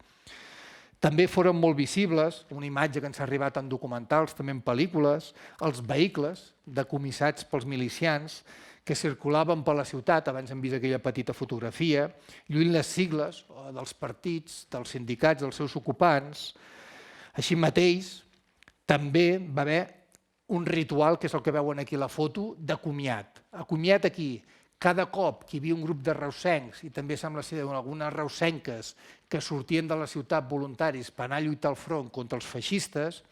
També foren molt visibles, una imatge que ens ha arribat en documentals, també en pel·lícules, els vehicles decomissats pels milicians que circulaven per la ciutat, abans hem vist aquella petita fotografia, lluint les sigles dels partits, dels sindicats, dels seus ocupants. Així mateix, també va haver un ritual, que és el que veuen aquí a la foto, de comiat. A comiat aquí, cada cop que hi havia un grup de reusencs, i també sembla ser algunes reusenques que sortien de la ciutat voluntaris per anar a lluitar al front contra els feixistes,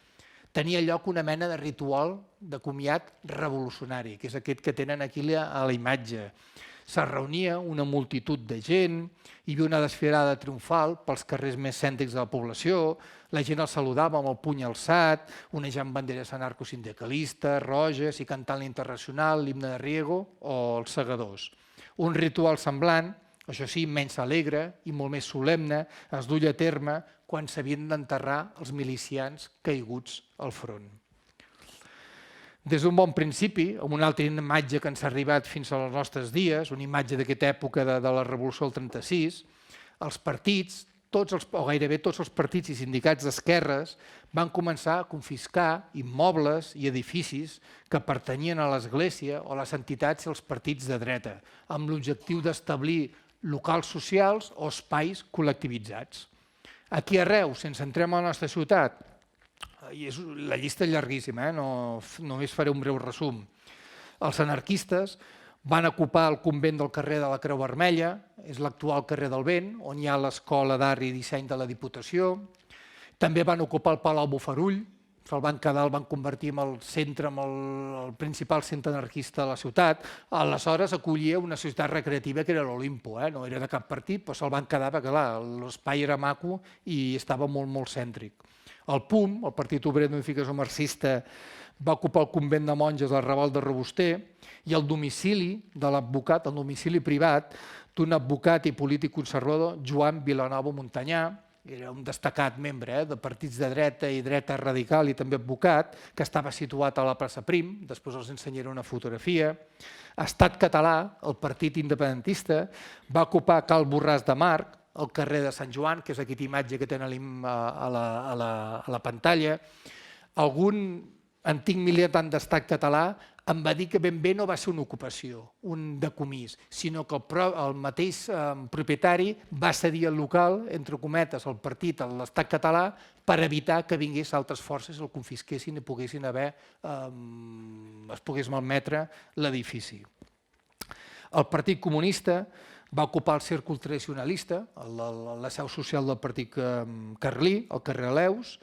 tenia lloc una mena de ritual de comiat revolucionari, que és aquest que tenen aquí a la imatge. Se reunia una multitud de gent, hi havia una desfilada triomfal pels carrers més cèntrics de la població, la gent els saludava amb el puny alçat, onejant banderes anarcosindicalistes, roges i cantant l'Internacional, l'himne de Riego o els segadors. Un ritual semblant, això sí, menys alegre i molt més solemne, es duia a terme quan s'havien d'enterrar els milicians caiguts al front. Des d'un bon principi, amb una altra imatge que ens ha arribat fins als nostres dies, una imatge d'aquesta època de la Revolució del 36, els partits, o gairebé tots els partits i sindicats d'esquerres van començar a confiscar immobles i edificis que pertanyien a l'Església o a les entitats i als partits de dreta, amb l'objectiu d'establir locals socials o espais col·lectivitzats. Aquí a Reus, si ens entrem a la nostra ciutat, la llista és llarguíssima, només faré un breu resum. Els anarquistes van ocupar el convent del carrer de la Creu Vermella, és l'actual carrer del Vent, on hi ha l'Escola d'Art i Disseny de la Diputació. També van ocupar el Palau Bofarull, se'l van quedar, el van convertir en el centre, en el principal centre anarquista de la ciutat. Aleshores acollia una societat recreativa que era l'Olimpo, no era de cap partit, però se'l van quedar perquè l'espai era maco i estava molt cèntric. El PUM, el Partit Obrer d'Unificació Marxista, va ocupar el convent de monges al Raval de Robuster i el domicili de l'advocat, el domicili privat d'un advocat i polític conservador, Joan Vilanova Montanyà, era un destacat membre de partits de dreta i dreta radical i també advocat, que estava situat a la plaça Prim, després els ensenyaré una fotografia. Estat Català, el partit independentista, va ocupar Cal Borràs de Marc, al carrer de Sant Joan, que és aquesta imatge que tenen a la pantalla. Algun antic militant d'Estat Català em va dir que ben bé no va ser una ocupació, un decomís, sinó que el mateix propietari va cedir el local, entre cometes, al partit, a l'Estat Català, per evitar que vingués altres forces, el confisquessin i es pogués malmetre l'edifici. El Partit Comunista va ocupar el círcul tradicionalista, la seu social del Partit Carlí, al carrer Eleus.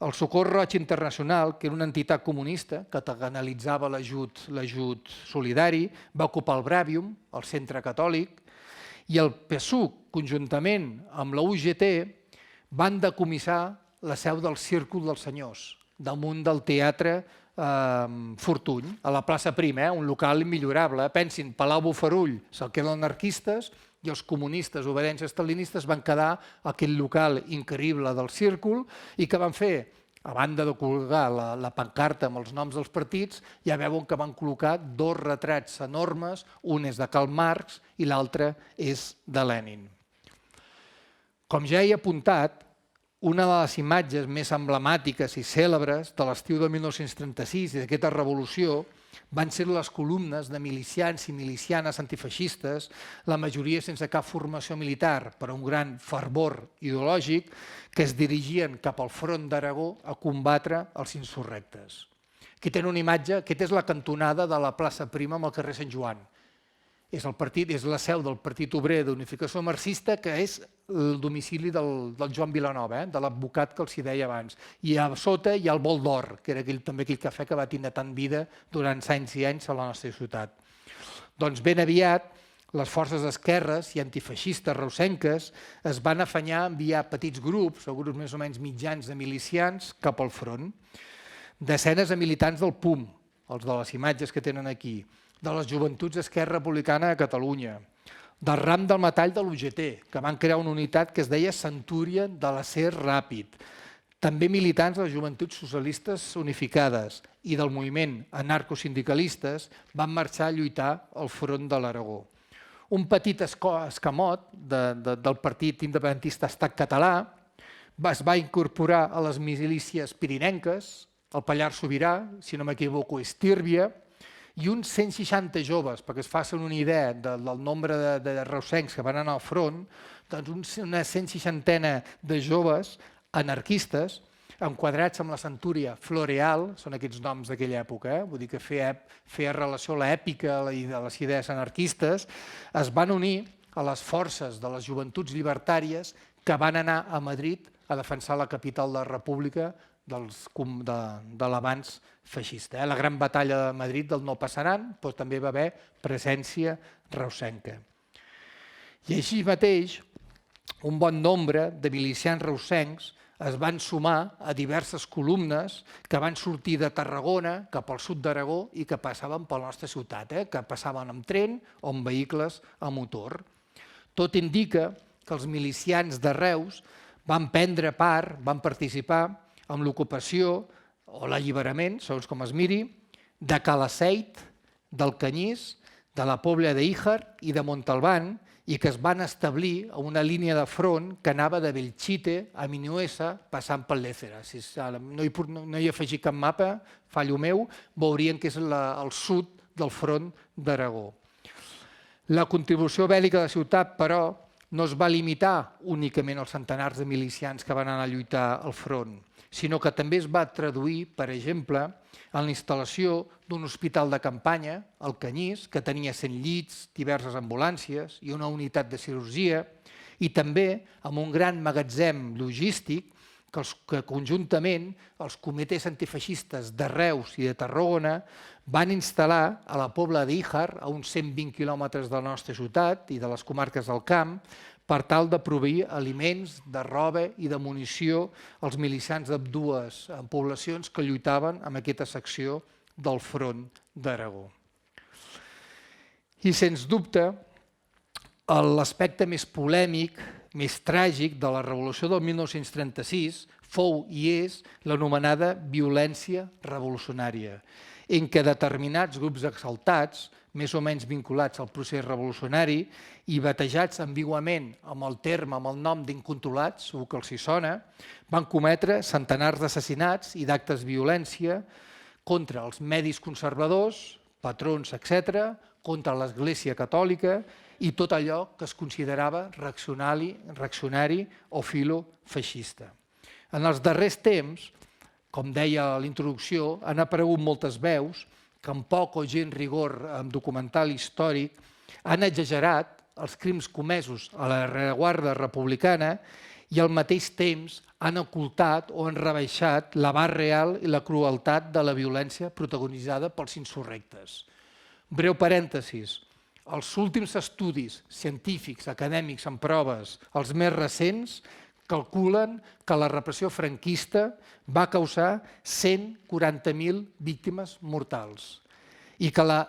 El Socors Roig Internacional, que era una entitat comunista que canalitzava l'ajut solidari, va ocupar el Bràvium, el Centre Catòlic, i el PSUC, conjuntament amb la UGT, van decomissar la seu del Círcul dels Senyors, damunt del teatre Fortuny, a la plaça Prima, un local immillorable. Pensin, Palau Bofarull se'l queden els anarquistes i els comunistes obedients estalinistes van quedar aquell local increïble del Círcul i que van fer, a banda de colgar la pancarta amb els noms dels partits, ja veuen que van col·locar dos retrats enormes, un és de Karl Marx i l'altre és de Lenin. Com ja he apuntat, una de les imatges més emblemàtiques i cèlebres de l'estiu de 1936 i d'aquesta revolució van ser les columnes de milicians i milicianes antifeixistes, la majoria sense cap formació militar, però un gran fervor ideològic, que es dirigien cap al front d'Aragó a combatre els insurrectes. Aquí tenen una imatge, aquesta és la cantonada de la plaça Prima amb el carrer Sant Joan. És la seu del Partit Obrer d'Unificació Marxista, que és el domicili del Joan Vilanova, de l'advocat que els hi deia abans. I a sota hi ha el Bol d'Or, que era també aquell cafè que va tindre tant vida durant anys i anys a la nostra ciutat. Doncs ben aviat, les forces d'esquerres i antifeixistes reusenques es van afanyar a enviar petits grups, o grups més o menys mitjans de milicians, cap al front. Desenes de militants del PUM, els de les imatges que tenen aquí, de les Joventuts d'Esquerra Republicana de Catalunya, del ram del metall de l'UGT, que van crear una unitat que es deia Centúria de l'Acer Ràpid, també militants de les Joventuts Socialistes Unificades i del moviment anarcosindicalistes van marxar a lluitar al front de l'Aragó. Un petit escamot del partit independentista Estat Català es va incorporar a les milícies pirinenques, el Pallars Sobirà, si no m'equivoco, és Tírvia, i uns 160 joves, perquè es facin una idea del nombre de reusencs que van anar al front, doncs una 160 de joves anarquistes, enquadrats amb la centúria Floreal, són aquests noms d'aquella època, vull dir que feia relació a l'èpica i de les idees anarquistes, es van unir a les forces de les joventuts llibertàries que van anar a Madrid a defensar la capital de la República de l'avanç feixista. La gran batalla de Madrid del no passaran, però també va haver presència reusenca. I així mateix, un bon nombre de milicians reusencs es van sumar a diverses columnes que van sortir de Tarragona cap al sud d'Aragó i que passaven per la nostra ciutat, que passaven amb tren o amb vehicles a motor. Tot indica que els milicians de Reus van prendre part, van participar amb l'ocupació o l'alliberament, segons com es miri, de Calaceit, del Canyís, de la Pobla d'Íjar i de Montalbán, i que es van establir a una línia de front que anava de Belchite a Minuesa passant per l'Ézera. Si no hi he afegit cap mapa, fallo meu, veurien que és el sud del front d'Aragó. La contribució bèl·lica de la ciutat, però, no es va limitar únicament als centenars de milicians que van anar a lluitar al front, sinó que també es va traduir, per exemple, en la instal·lació d'un hospital de campanya, el Canyís, que tenia 100 llits, diverses ambulàncies i una unitat de cirurgia, i també amb un gran magatzem logístic que conjuntament els comitès antifeixistes de Reus i de Tarragona van instal·lar a la Pobla d'Íjar, a uns 120 quilòmetres de la nostra ciutat i de les comarques del Camp, per tal de proveir aliments, de roba i de munició als milicians d'ambdues poblacions que lluitaven en aquesta secció del front d'Aragó. I, sens dubte, l'aspecte més polèmic, més tràgic de la revolució del 1936 fou i és l'anomenada violència revolucionària, en què determinats grups exaltats, més o menys vinculats al procés revolucionari i batejats ambiguament amb el terme, amb el nom d'incontrolats, segur que els hi sona, van cometre centenars d'assassinats i d'actes de violència contra els medis conservadors, patrons, etc., contra l'Església Catòlica i tot allò que es considerava reaccionari o filofeixista. En els darrers temps, com deia a la introducció, han aparegut moltes veus que amb poc o gent rigor documental històric han exagerat els crims comesos a la rereguarda republicana i al mateix temps han ocultat o han rebaixat l'abast real i la crueltat de la violència protagonitzada pels insurrectes. Breu parèntesis, els últims estudis científics, acadèmics, amb proves, els més recents, calculen que la repressió franquista va causar 140.000 víctimes mortals i que la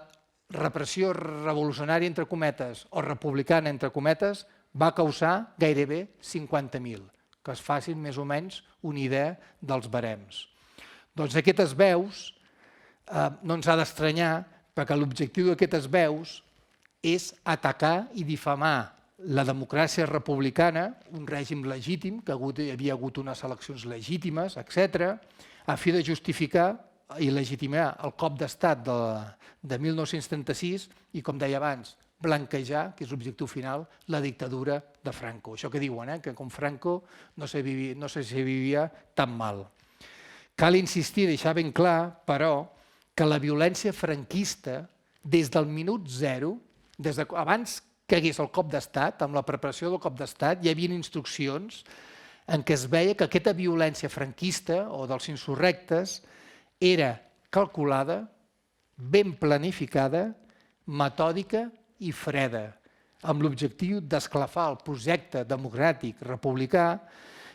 repressió revolucionària, entre cometes, o republicana, entre cometes, va causar gairebé 50.000, que es facin més o menys una idea dels barems. Doncs aquestes veus no ens ha d'estranyar, perquè l'objectiu d'aquestes veus és atacar i difamar la democràcia republicana, un règim legítim, que hi havia hagut unes eleccions legítimes, etc., a fi de justificar i legitimar el cop d'estat de 1936 i, com deia abans, blanquejar, que és l'objectiu final, la dictadura de Franco. Això que diuen, que com Franco no se vivia tan mal. Cal insistir i deixar ben clar, però, que la violència franquista, des del minut zero, abans que hi hagués el cop d'estat, amb la preparació del cop d'estat, hi havia instruccions en què es veia que aquesta violència franquista o dels insurrectes era calculada, ben planificada, metòdica i freda, amb l'objectiu d'esclafar el projecte democràtic republicà,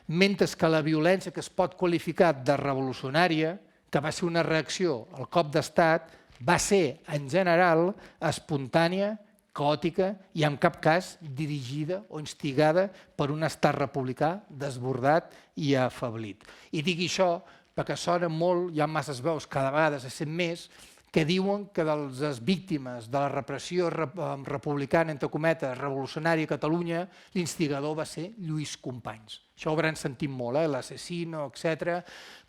mentre que la violència que es pot qualificar de revolucionària, que va ser una reacció al cop d'estat, va ser, en general, espontània, caòtica i en cap cas dirigida o instigada per un estat republicà desbordat i afeblit. I dic això perquè sona molt, hi ha masses veus, cada vegada se sent més, que diuen que de les víctimes de la repressió republicana, entre cometes, revolucionària a Catalunya, l'instigador va ser Lluís Companys. Això ho hauran sentit molt, l'assassino, etc.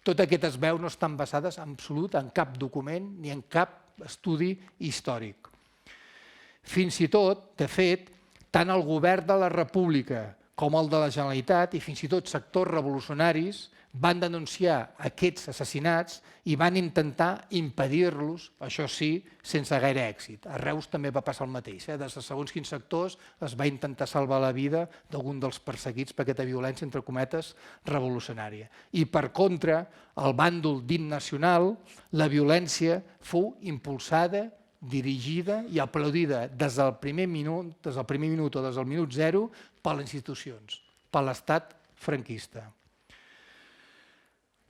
Totes aquestes veus no estan basades en absolut en cap document ni en cap estudi històric. Fins i tot, de fet, tant el govern de la República com el de la Generalitat i fins i tot sectors revolucionaris van denunciar aquests assassinats i van intentar impedir-los, això sí, sense gaire èxit. A Reus també va passar el mateix. Des de segons quins sectors es va intentar salvar la vida d'algun dels perseguits per aquesta violència, entre cometes, revolucionària. I per contra, al bàndol dit nacional, la violència fou impulsada, dirigida i aplaudida des del primer minut o des del minut zero per les institucions, per l'estat franquista.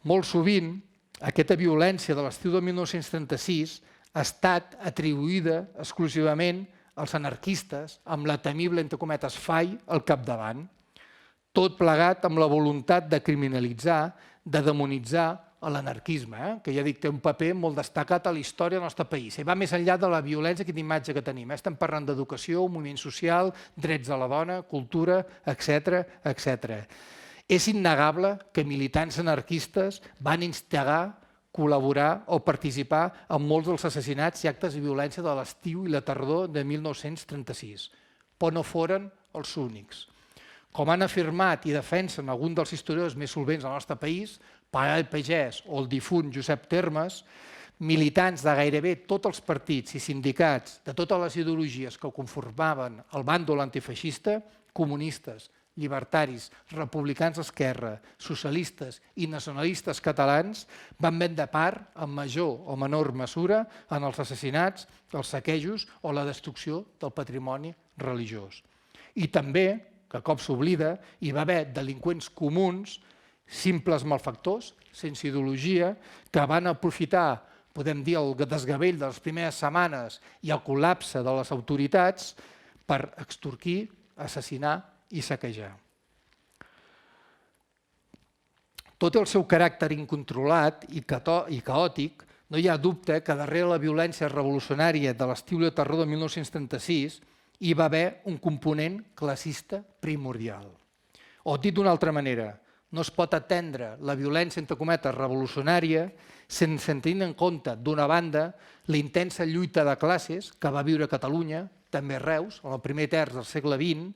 Molt sovint, aquesta violència de l'estiu de 1936 ha estat atribuïda exclusivament als anarquistes amb la temible, entre cometes, FAI al capdavant, tot plegat amb la voluntat de criminalitzar, de demonitzar l'anarquisme, que ja dic té un paper molt destacat a la història del nostre país. I va més enllà de la violència, aquesta imatge que tenim. Estem parlant d'educació, moviment social, drets de la dona, cultura, etc. És innegable que militants anarquistes van instigar, col·laborar o participar en molts dels assassinats i actes de violència de l'estiu i la tardor de 1936, però no foren els únics. Com han afirmat i defensen alguns dels historiadors més solvents del nostre país, Pere Pagès o el difunt Josep Termes, militants de gairebé tots els partits i sindicats de totes les ideologies que conformaven el bàndol antifeixista, comunistes, llibertaris, republicans d'esquerra, socialistes i nacionalistes catalans, van prendre part, en major o menor mesura, en els assassinats, els saquejos o la destrucció del patrimoni religiós. I també, que a cop s'oblida, hi va haver delinqüents comuns, simples malfactors, sense ideologia, que van aprofitar, podem dir, el desgavell de les primeres setmanes i el col·lapse de les autoritats per extorquir, assassinar i saquejar. Tot el seu caràcter incontrolat i caòtic, no hi ha dubte que darrere la violència revolucionària de l'estiu i la tardor de 1936 hi va haver un component classista primordial. O dit d'una altra manera, no es pot atendre la violència, entre cometes, revolucionària sense tenir en compte, d'una banda, la intensa lluita de classes que va viure Catalunya, també Reus, en el primer terç del segle XX,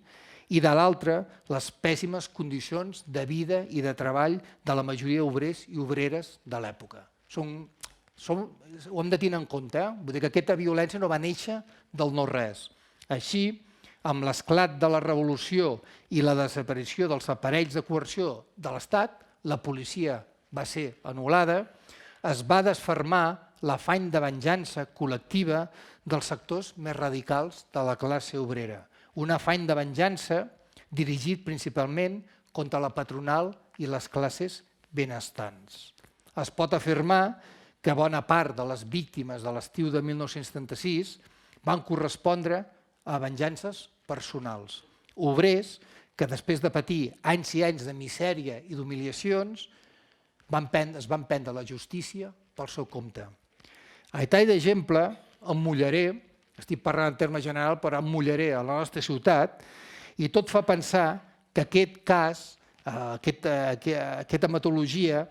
i de l'altra, les pèssimes condicions de vida i de treball de la majoria d'obrers i obreres de l'època. Ho hem de tenir en compte, vull dir que aquesta violència no va néixer del no-res. Així, amb l'esclat de la revolució i la desaparició dels aparells de coerció de l'Estat, la policia va ser anul·lada, es va desfermar l'afany de venjança col·lectiva dels sectors més radicals de la classe obrera. Un afany de venjança dirigit principalment contra la patronal i les classes benestants. Es pot afirmar que bona part de les víctimes de l'estiu de 1936 van correspondre a venjances personals. Obrers que després de patir anys i anys de misèria i d'humiliacions es van prendre la justícia pel seu compte. A tall d'exemple, emmullaré, estic parlant en termes general, però emmullaré a la nostra ciutat, i tot fa pensar que aquest cas, aquesta hematologia,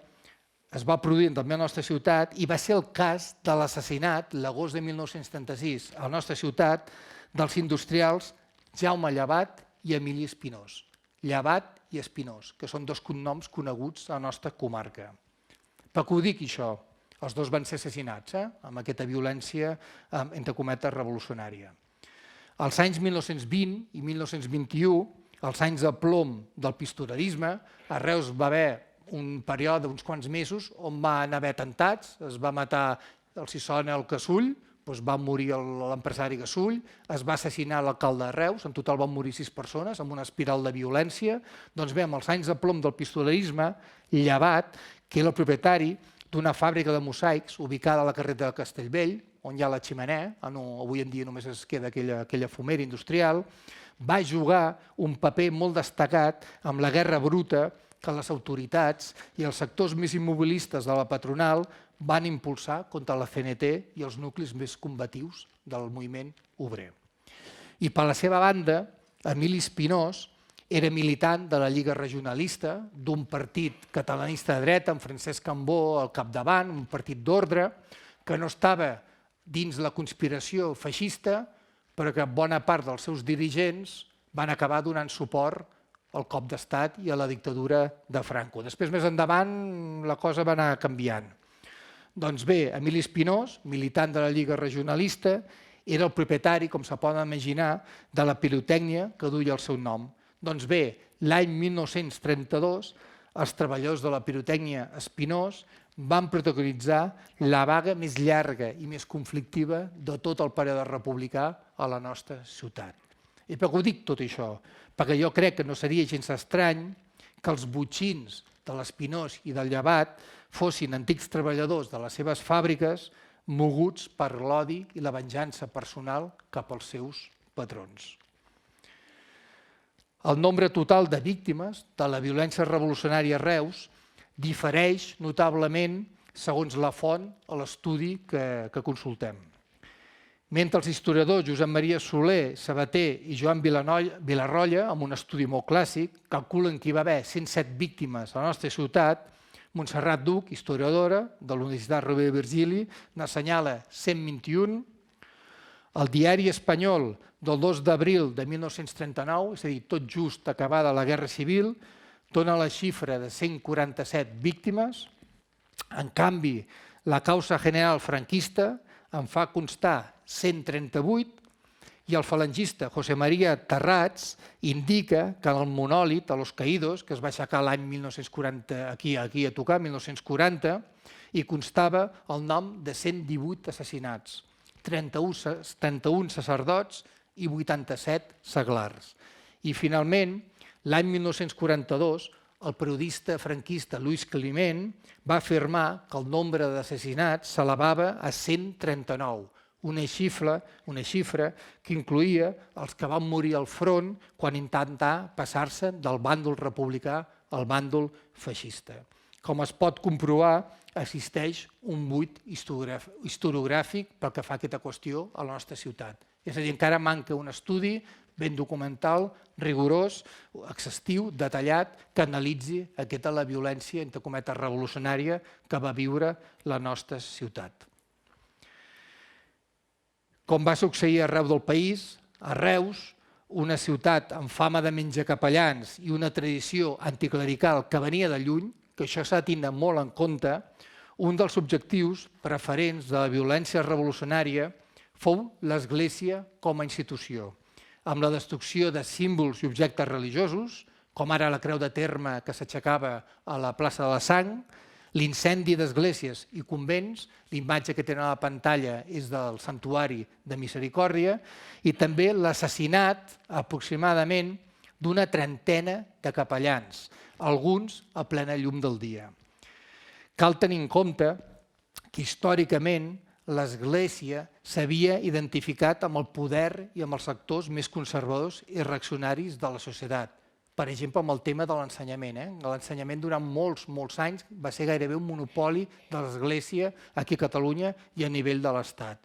es va produir també a la nostra ciutat i va ser el cas de l'assassinat, l'agost de 1936, a la nostra ciutat, dels industrials Jaume Llevat i Emili Espinós. Llevat i Espinós, que són dos cognoms coneguts a la nostra comarca. Per què ho dic, això? Els dos van ser assassinats, amb aquesta violència, entre cometes, revolucionària. Als anys 1920 i 1921, els anys de plom del pistolerisme, a Reus va haver un període d'uns quants mesos on van haver atemptats, es va matar, els hi sona el Casull, doncs va morir l'empresari Gasull, es va assassinar l'alcalde de Reus, en total van morir 6 persones, amb una espiral de violència. Doncs bé, amb els anys de plom del pistolerisme, Llevat, que era el propietari d'una fàbrica de mosaics ubicada a la carretera de Castellvell, on hi ha la xemener, avui en dia només es queda aquella fumera industrial, va jugar un paper molt destacat amb la guerra bruta que les autoritats i els sectors més immobilistes de la patronal van impulsar contra la CNT i els nuclis més combatius del moviment obrer. I per la seva banda, Emili Espinós era militant de la Lliga Regionalista, d'un partit catalanista de dreta, amb Francesc Cambó al capdavant, un partit d'ordre, que no estava dins la conspiració feixista, però que bona part dels seus dirigents van acabar donant suport al cop d'estat i a la dictadura de Franco. Després, més endavant, la cosa va anar canviant. Doncs bé, Emili Espinós, militant de la Lliga Regionalista, era el propietari, com se poden imaginar, de la pirotècnia que duia el seu nom. Doncs bé, l'any 1932, els treballadors de la pirotècnia Espinós van protagonitzar la vaga més llarga i més conflictiva de tot el període republicà a la nostra ciutat. I per què ho dic tot això? Perquè jo crec que no seria gens estrany que els botxins de l'Espinós i del Llevat fossin antics treballadors de les seves fàbriques moguts per l'odi i la venjança personal cap als seus patrons. El nombre total de víctimes de la violència revolucionària a Reus difereix notablement segons la font o l'estudi que consultem. Mentre els historiadors Josep Maria Soler, Sabater i Joan Vilarrolla, amb un estudi molt clàssic, calculen que hi va haver 107 víctimes a la nostra ciutat, Montserrat Duc, historiadora de la Universitat Rovira i Virgili, n'assenyala 121. El diari espanyol del 2 d'abril de 1939, és a dir, tot just acabada la Guerra Civil, dona la xifra de 147 víctimes. En canvi, la causa general franquista en fa constar 138 i el falangista José María Tarrats indica que el monòlit, a Los Caídos, que es va aixecar l'any 1940, aquí a tocar, 1940, hi constava el nom de 118 assassinats, 31 sacerdots i 87 seglars. I finalment, l'any 1942, el periodista franquista Luis Climent va afirmar que el nombre d'assassinats s'elevava a 139, una xifra que incloïa els que van morir al front quan intentà passar-se del bàndol republicà al bàndol feixista. Com es pot comprovar, existeix un buit historiogràfic pel que fa a aquesta qüestió a la nostra ciutat. És a dir, encara manca un estudi ben documental, rigorós, exhaustiu, detallat, que analitzi aquesta la violència, entre cometes, revolucionària que va viure la nostra ciutat. Com va succeir arreu del país, a Reus, una ciutat amb fama de menjacapellans i una tradició anticlerical que venia de lluny, que això s'ha de tindre molt en compte, un dels objectius preferents de la violència revolucionària fou l'Església com a institució, amb la destrucció de símbols i objectes religiosos, com ara la creu de terme que s'aixecava a la plaça de la Sang, l'incendi d'esglésies i convents, l'imatge que tenen a la pantalla és del Santuari de Misericòrdia, i també l'assassinat aproximadament d'una trentena de capellans, alguns a plena llum del dia. Cal tenir en compte que històricament l'Església s'havia identificat amb el poder i amb els sectors més conservadors i reaccionaris de la societat. Per exemple, amb el tema de l'ensenyament. L'ensenyament durant molts anys va ser gairebé un monopoli de l'Església aquí a Catalunya i a nivell de l'Estat.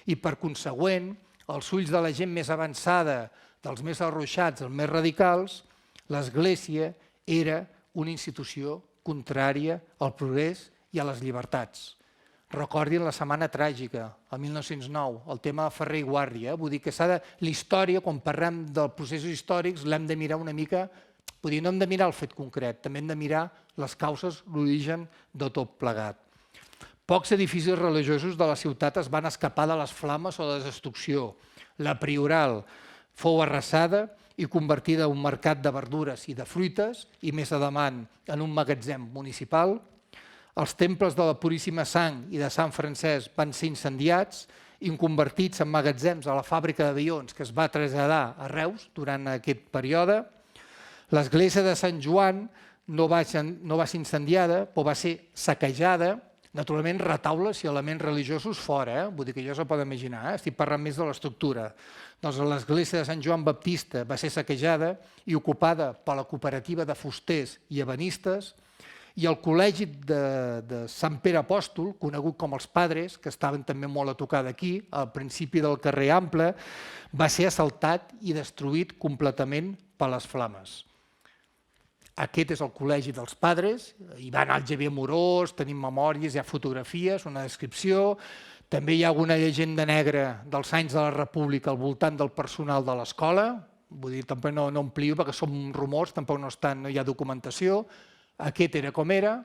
I per consegüent, als ulls de la gent més avançada, dels més arroixats, els més radicals, l'Església era una institució contrària al progrés i a les llibertats. Recordin la Setmana Tràgica, el 1909, el tema de Ferrer i Guàrdia. Vull dir que la història, quan parlem dels processos històrics, l'hem de mirar una mica, vull dir, no hem de mirar el fet concret, també hem de mirar les causes, l'origen de tot plegat. Pocs edificis religiosos de la ciutat es van escapar de les flames o de la destrucció. La Prioral fou arrasada i convertida en un mercat de verdures i de fruites, i més endavant en un magatzem municipal. Els temples de la Puríssima Sang i de Sant Francesc van ser incendiats i convertits en magatzems a la fàbrica d'avions que es va traslladar a Reus durant aquest període. L'església de Sant Joan no va ser incendiada, però va ser saquejada. Naturalment, retaules i elements religiosos fora, vull dir que ja s'ho pot imaginar, estic parlant més de l'estructura. Doncs l'església de Sant Joan Baptista va ser saquejada i ocupada per la cooperativa de fusters i ebenistes, i el col·legi de Sant Pere Apòstol, conegut com els Padres, que estaven també molt a tocar d'aquí, al principi del carrer Ample, va ser assaltat i destruït completament per les flames. Aquest és el col·legi dels Padres, hi va anar el Xavier Morós, tenim memòries, hi ha fotografies, una descripció, també hi ha alguna llegenda negra dels anys de la República al voltant del personal de l'escola, vull dir, tampoc no amplio perquè són rumors, tampoc no hi ha documentació. Aquest era com era,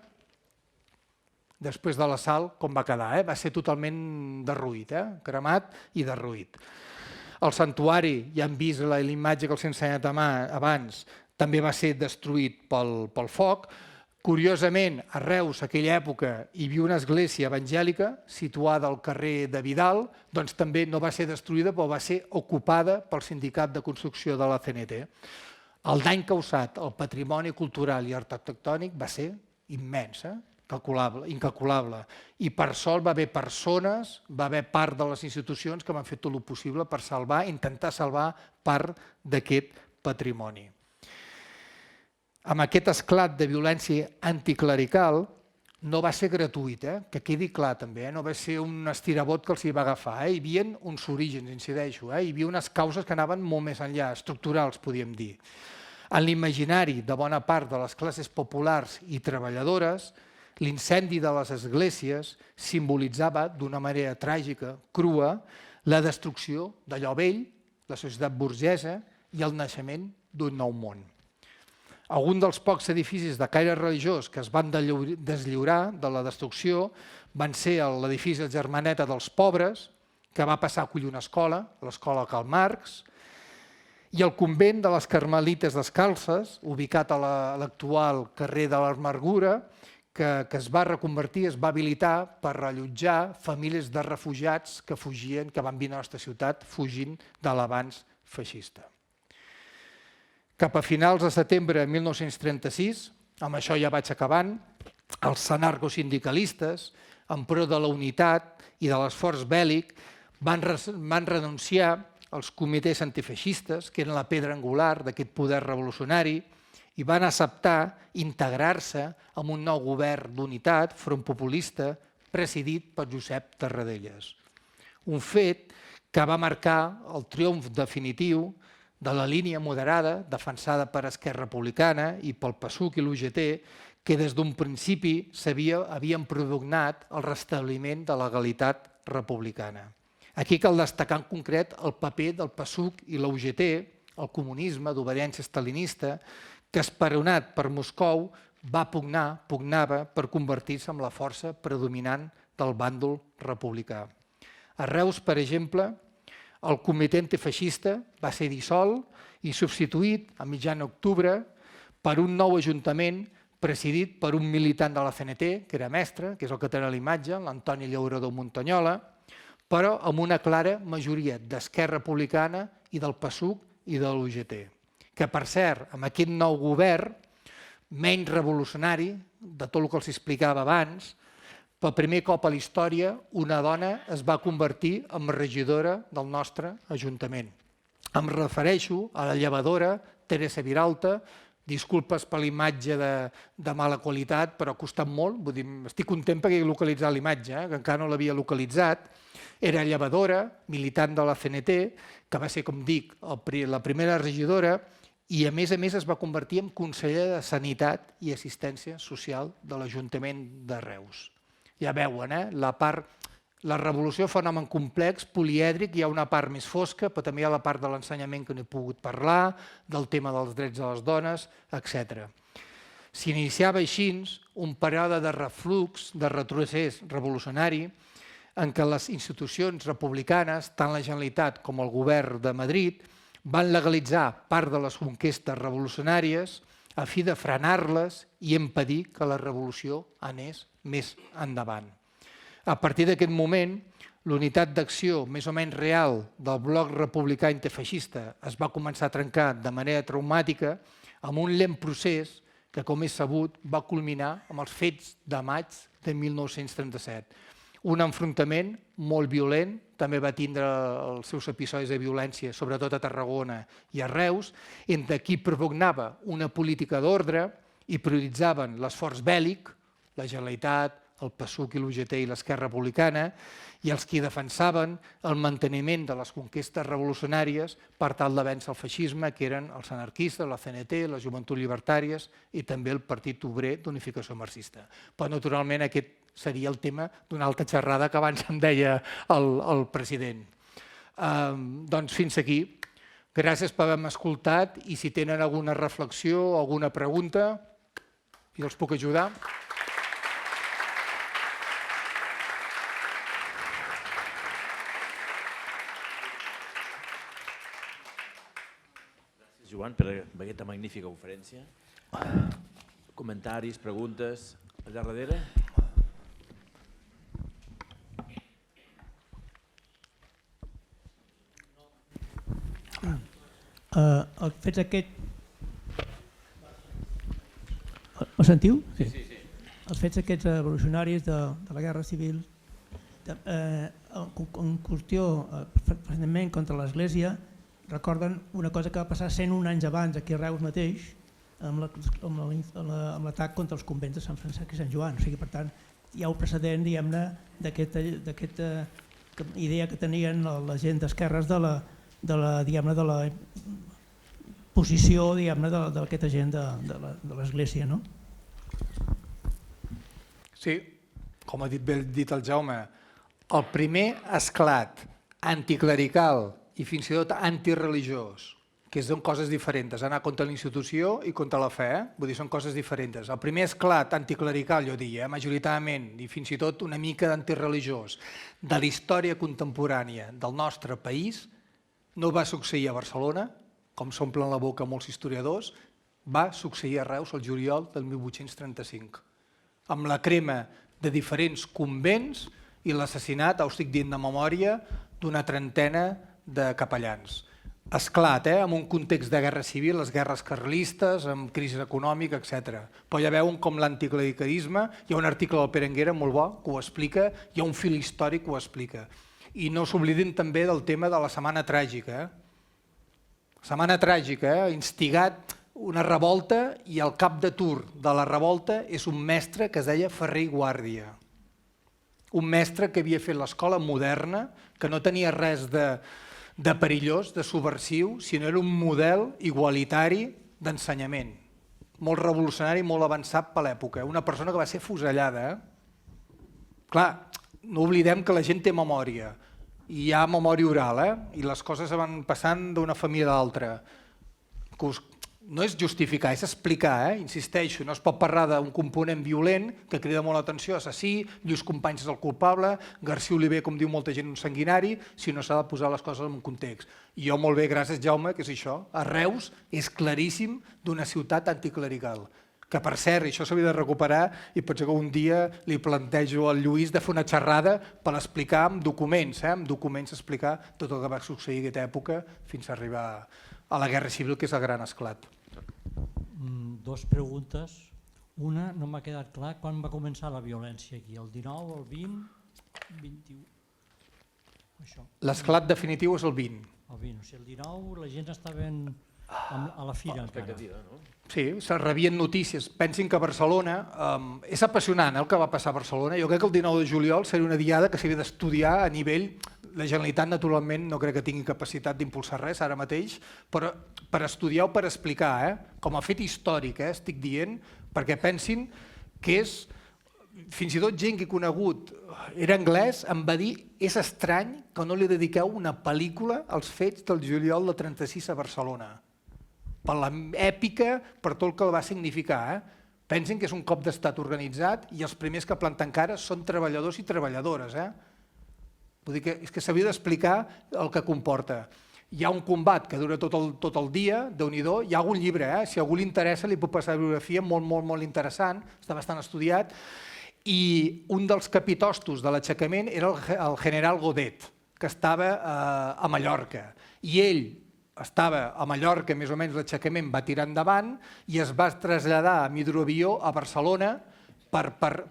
després de l'assalt com va quedar, va ser totalment derruït, cremat i derruït. El santuari, ja hem vist la imatge que els he ensenyat abans, també va ser destruït pel foc. Curiosament, a Reus, a aquella època, hi havia una església evangèlica situada al carrer de Vidal, doncs també no va ser destruïda, però va ser ocupada pel Sindicat de Construcció de la CNT. El dany causat al patrimoni cultural i arquitectònic va ser immens, incalculable. I per sort va haver persones, va haver part de les institucions que van fer tot el possible per intentar salvar part d'aquest patrimoni. Amb aquest esclat de violència anticlerical no va ser gratuït, que quedi clar també, no va ser un estirabot que els hi va agafar. Hi havia uns orígens, incideixo, hi havia unes causes que anaven molt més enllà, estructurals, podríem dir. En l'imaginari de bona part de les classes populars i treballadores, l'incendi de les esglésies simbolitzava d'una manera tràgica, crua, la destrucció d'allò vell, la societat burgesa i el naixement d'un nou món. Alguns dels pocs edificis de caire religiós que es van deslliurar de la destrucció van ser l'edifici de Germaneta dels Pobres, que va passar a acollir una escola, l'escola Karl Marx, i el convent de les Carmelites Descalces, ubicat a l'actual carrer de l'Amargura, que es va reconvertir, es va habilitar per allotjar famílies de refugiats que van venir a la nostra ciutat fugint de l'avanç feixista. Cap a finals de setembre de 1936, amb això ja vaig acabant, els anarcosindicalistes, en pro de la unitat i de l'esforç bèl·lic, van renunciar als comitès antifeixistes, que eren la pedra angular d'aquest poder revolucionari, i van acceptar integrar-se en un nou govern d'unitat, Front Populista, presidit per Josep Tarradellas. Un fet que va marcar el triomf definitiu de la línia moderada defensada per Esquerra Republicana i pel PSUC i l'UGT, que des d'un principi havien propugnat el restabliment de la legalitat republicana. Aquí cal destacar en concret el paper del PSUC i la UGT, el comunisme d'obediència stalinista, que esperonat per Moscou pugnava per convertir-se en la força predominant del bàndol republicà. A Reus, per exemple, el comitè antifeixista va ser dissolt i substituït a mitjan octubre per un nou ajuntament presidit per un militant de la CNT, que era mestre, que és el que té a la imatge, l'Antoni Llaurador Muntanyola, però amb una clara majoria d'Esquerra Republicana i del PSUC i de l'UGT, que, per cert, amb aquest nou govern, menys revolucionari, de tot el que els explicava abans, per primer cop a la història, una dona es va convertir en regidora del nostre Ajuntament. Em refereixo a la llevadora Teresa Viralta. Disculpes per l'imatge de mala qualitat, però ha costat molt. Vull dir, estic content perquè he localitzat l'imatge, que encara no l'havia localitzat. Era llevadora, militant de la CNT, que va ser, com dic, la primera regidora, i a més es va convertir en consellera de Sanitat i Assistència Social de l'Ajuntament de Reus. Ja veuen, la revolució, fenomen complex, polièdric, hi ha una part més fosca, però també hi ha la part de l'ensenyament que no he pogut parlar, del tema dels drets de les dones, etc. S'iniciava així un període de reflux, de retrocés revolucionari, en què les institucions republicanes, tant la Generalitat com el govern de Madrid, van legalitzar part de les conquestes revolucionàries a fi de frenar-les i impedir que la revolució anés més endavant. A partir d'aquest moment, l'unitat d'acció més o menys real del bloc republicà antifeixista es va començar a trencar de manera traumàtica amb un lent procés que, com és sabut, va culminar amb els fets de maig de 1937. Un enfrontament molt violent, també va tindre els seus episodis de violència, sobretot a Tarragona i a Reus, entre qui propugnava una política d'ordre i prioritzaven l'esforç bèl·lic, la Generalitat, el PSUC i l'UGT i l'Esquerra Republicana, i els qui defensaven el manteniment de les conquestes revolucionàries per tal de vèncer el feixisme, que eren els anarquistes, la CNT, les Joventuts Llibertàries i també el Partit Obrer d'Unificació Marxista. Però, naturalment, aquest seria el tema d'una altra xerrada que abans em deia el president. Doncs fins aquí. Gràcies per haver-me escoltat i si tenen alguna reflexió o alguna pregunta, jo els puc ajudar. Joan, per aquesta magnífica conferència. Comentaris, preguntes, allà darrere? El fet aquest... Ho sentiu? Sí. Els fets aquests revolucionaris de la Guerra Civil, en qüestió precisament contra l'Església, recorden una cosa que va passar 101 anys abans aquí a Reus mateix amb l'atac contra els convents de Sant Francesc i Sant Joan. O sigui, per tant, hi ha un precedent, diguem-ne, d'aquesta idea que tenien la gent d'esquerres de la posició d'aquesta gent de l'Església, no? Sí, com ha dit el Jaume, el primer esclat anticlerical i fins i tot antireligiós, que són coses diferents, anar contra la institució i contra la fe, vull dir, són coses diferents. El primer esclat anticlerical, jo diria, majoritàriament, i fins i tot una mica d'antireligiós, de la història contemporània del nostre país, no va succeir a Barcelona, com s'omplen la boca molts historiadors, va succeir a Reus el juliol del 1835, amb la crema de diferents convents i l'assassinat, ho estic dient de memòria, d'una trentena de capellans. Esclat, en un context de guerra civil, les guerres carlistes, amb crisi econòmica, etc. Però ja veuen com l'anticlericalisme, hi ha un article del Pere Anguera molt bo que ho explica, hi ha un fil històric que ho explica. I no s'oblidin també del tema de la Setmana Tràgica. Setmana Tràgica, instigat una revolta i el cap de turc de la revolta és un mestre que es deia Ferrer i Guàrdia. Un mestre que havia fet l'escola moderna, que no tenia res de perillós, de subversiu, sinó era un model igualitari d'ensenyament. Molt revolucionari, molt avançat per l'època. Una persona que va ser fusellada. Clar, no oblidem que la gent té memòria. I hi ha memòria oral, i les coses van passant d'una família a l'altra. No és justificar, és explicar, insisteixo, no es pot parlar d'un component violent que crida molt l'atenció, assassí, Lluís Companys és el culpable, García Oliver, com diu molta gent, un sanguinari, sinó s'ha de posar les coses en un context. I jo molt bé, gràcies Jaume, que és això, a Reus és claríssim d'una ciutat anticlerical. que per cert, això s'havia de recuperar i potser que un dia li plantejo al Lluís de fer una xerrada per explicar amb documents, amb documents explicar tot el que va succeir en aquesta època fins a arribar a la Guerra Civil, que és el gran esclat. Dos preguntes. Una, no m'ha quedat clar quan va començar la violència aquí, el 19, el 20, 21? Això. L'esclat definitiu és el 20. El 20, o sigui, el 19 la gent estava a la fira encara. Sí, se rebien notícies. Pensin que a Barcelona, és apassionant el que va passar a Barcelona. Jo crec que el 19 de juliol seria una diada que s'havia d'estudiar a nivell... La Generalitat, naturalment, no crec que tingui capacitat d'impulsar res ara mateix, però per estudiar o per explicar, com a fet històric, estic dient, perquè pensin que és... Fins i tot gent que he conegut era anglès, em va dir és estrany que no li dediqueu una pel·lícula als fets del juliol del 36 a Barcelona. Per l'èpica, per tot el que va significar. Pensin que és un cop d'estat organitzat i els primers que planten cara són treballadors i treballadores. Vull dir que és que s'havia d'explicar el que comporta. Hi ha un combat que dura tot el dia, Déu-n'hi-do, hi ha algun llibre, si a algú li interessa li puc passar la bibliografia, molt interessant, està bastant estudiat, i un dels capitostos de l'aixecament era el general Godet, que estava a Mallorca, i ell estava a Mallorca, més o menys l'aixecament va tirar endavant, i es va traslladar amb hidroavió a Barcelona per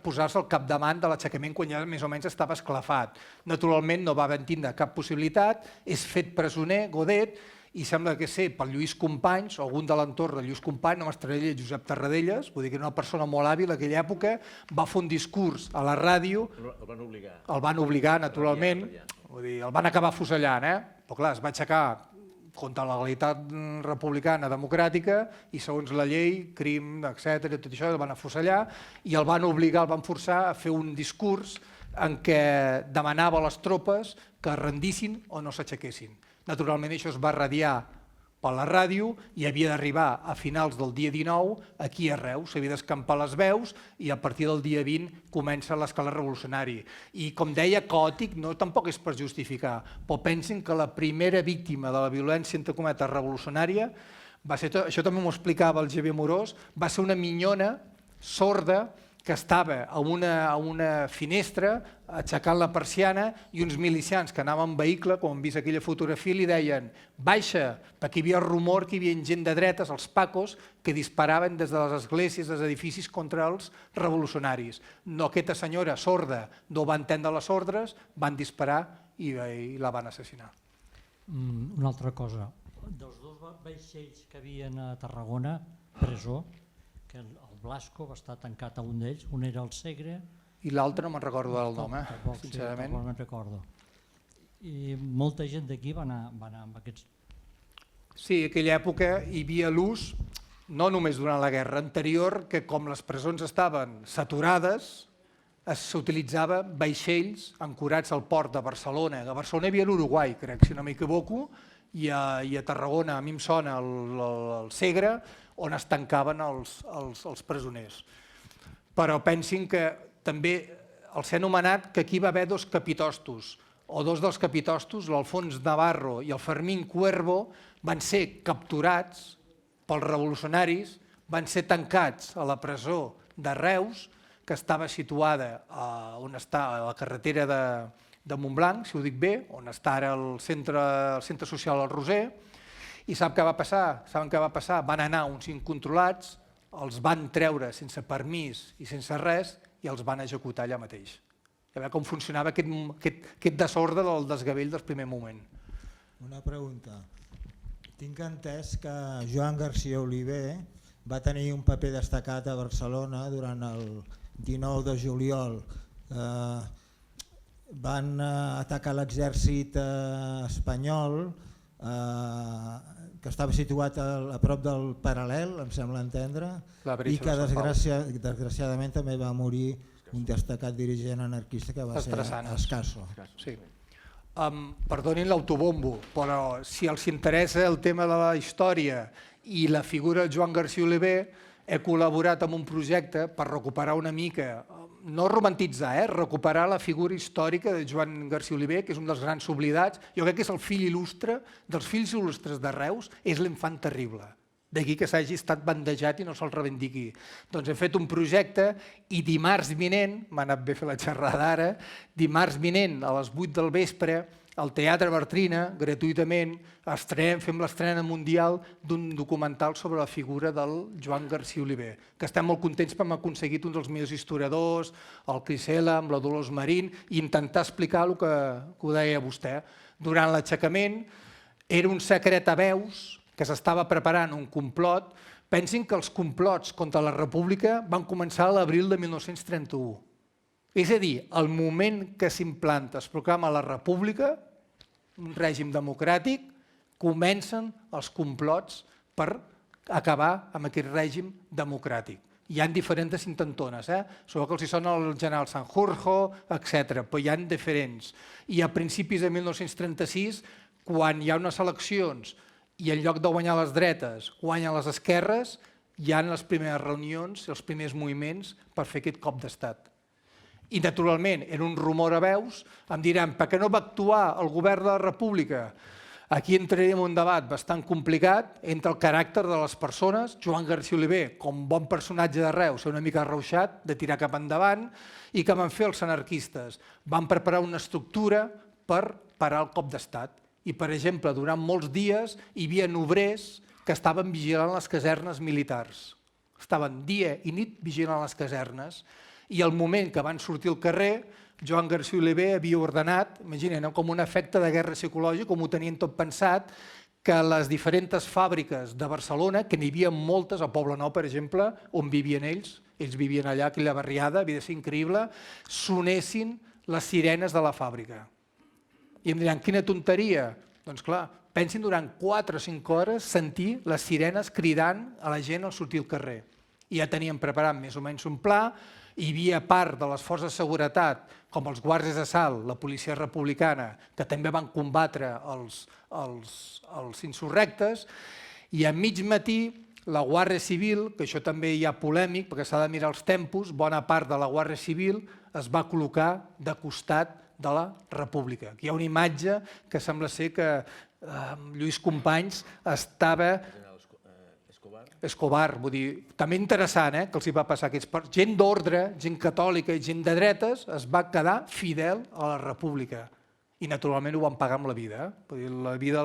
posar-se al capdavant de l'aixecament quan ja més o menys estava esclafat. Naturalment no va tindre cap possibilitat, és fet presoner, Godet, i sembla que ser pel Lluís Companys, o algun de l'entorn de Lluís Companys, no m'estrella Josep Tarradellas, vull dir que era una persona molt hàbil en aquella època, va fer un discurs a la ràdio, el van obligar naturalment, vull dir, el van acabar fusellant, però clar, es va aixecar contra la legalitat republicana democràtica i segons la llei, crim, etc., tot això, el van afusellar i el van obligar, el van forçar a fer un discurs en què demanava a les tropes que es rendissin o no s'aixequessin. Naturalment això es va radiar per la ràdio i havia d'arribar a finals del dia 19 aquí a Reus, s'havia d'escampar les veus i a partir del dia 20 comença l'escala revolucionari. I com deia, caòtic no tampoc és per justificar, però pensin que la primera víctima de la violència entre cometes revolucionària va ser, això també m'ho explicava el Xavier Morós, va ser una minyona sorda que estava a una finestra aixecant la persiana i uns milicians que anaven en vehicle, com hem vist aquella fotografia, li deien baixa, perquè hi havia rumor que hi havia gent de dretes, els pacos, que disparaven des de les esglésies, dels edificis contra els revolucionaris. No, aquesta senyora sorda no va entendre les ordres, van disparar i la van assassinar. Una altra cosa, dels dos vaixells que havien a Tarragona, presó, que el Blasco va estar tancat a un d'ells, un era el Segre... I l'altre no me'n recordo del nom, sincerament. No me'n recordo. I molta gent d'aquí va anar amb aquests... Sí, en aquella època hi havia l'ús, no només durant la guerra anterior, que com les presons estaven saturades, s'utilitzava vaixells ancorats al port de Barcelona. A Barcelona hi havia l'Uruguai, crec, si no m'equivoco, i a Tarragona, a mi em sona el Segre, on es tancaven els presoners. Però pensin que també els he anomenat que aquí va haver dos capitostos, o dos dels capitostos, l'Alfons Navarro i el Fermín Cuervo, van ser capturats pels revolucionaris, van ser tancats a la presó de Reus, que estava situada on està a la carretera de Montblanc, si ho dic bé, on està ara el centre social al Roser. I sap què va passar? Saben què va passar? Van anar uns incontrolats, els van treure sense permís i sense res i els van executar allà mateix. A veure com funcionava aquest desordre del desgavell del primer moment. Una pregunta. Tinc entès que Joan Garcia Oliver va tenir un paper destacat a Barcelona durant el 19 de juliol. Van atacar l'exèrcit espanyol que estava situat a prop del Paral·lel, em sembla entendre, i que desgraciadament també va morir un destacat dirigent anarquista que va ser Escasso. Perdonin l'autobombo, però si els interessa el tema de la història i la figura de Joan Garcia Oliver, he col·laborat en un projecte per recuperar una mica, no romantitzar, recuperar la figura històrica de Joan Garcia Oliver, que és un dels grans oblidats. Jo crec que és el fill il·lustre, dels fills il·lustres de Reus, és l'infant terrible. D'aquí que s'hagi estat bandejat i no se'l reivindiqui. Doncs hem fet un projecte i dimarts vinent, m'ha anat bé fer la xerrada ara, dimarts vinent a les 8 del vespre, al Teatre Bartrina, gratuïtament, fem l'estrena mundial d'un documental sobre la figura del Joan Garcia Oliver, que estem molt contents perquè hem aconseguit un dels millors historiadors, el Crisela, amb la Dolors Marín, i intentar explicar el que ho deia vostè. Durant l'aixecament era un secret a veus que s'estava preparant un complot. Pensin que els complots contra la República van començar a l'abril de 1931. És a dir, al moment que s'implanta, es proclama la República, un règim democràtic, comencen els complots per acabar amb aquest règim democràtic. Hi ha diferents intentones, segur que els hi sona el general Sanjurjo, etc., però hi ha diferents. I a principis de 1936, quan hi ha unes eleccions i en lloc de guanyar les dretes, guanyen les esquerres, hi ha les primeres reunions i els primers moviments per fer aquest cop d'estat. I, naturalment, era un rumor a veus, em diran, per què no va actuar el govern de la República? Aquí entraríem en un debat bastant complicat entre el caràcter de les persones, Joan Garcia Oliver, com bon personatge de Reus, una mica arrauxat, de tirar cap endavant, i què van fer els anarquistes? Van preparar una estructura per parar el cop d'estat. I, per exemple, durant molts dies hi havia obrers que estaven vigilant les casernes militars. Estaven dia i nit vigilant les casernes i al moment que van sortir al carrer, Joan Garcia Oliver havia ordenat, imaginen, com un efecte de guerra psicològica, com ho tenien tot pensat, que les diferents fàbriques de Barcelona, que n'hi havia moltes, a Poblenou, per exemple, on vivien ells vivien allà, aquella barriada, havia de ser increïble, sonessin les sirenes de la fàbrica. I em diran, quina tonteria? Doncs clar, pensin durant 4 o 5 hores sentir les sirenes cridant a la gent al sortir al carrer. I ja teníem preparat més o menys un pla, hi havia part de les forces de seguretat, com els guàrdies d'assalt, la policia republicana, que també van combatre els insurrectes, i a mig matí la Guàrdia Civil, que això també hi ha polèmic, perquè s'ha de mirar els tempos, bona part de la Guàrdia Civil es va col·locar de costat de la República. Hi ha una imatge que sembla ser que Lluís Companys estava... Escobar, vull dir, també interessant que els hi va passar aquests... Gent d'ordre, gent catòlica i gent de dretes es va quedar fidel a la República. I naturalment ho van pagar amb la vida. Vull dir, la vida...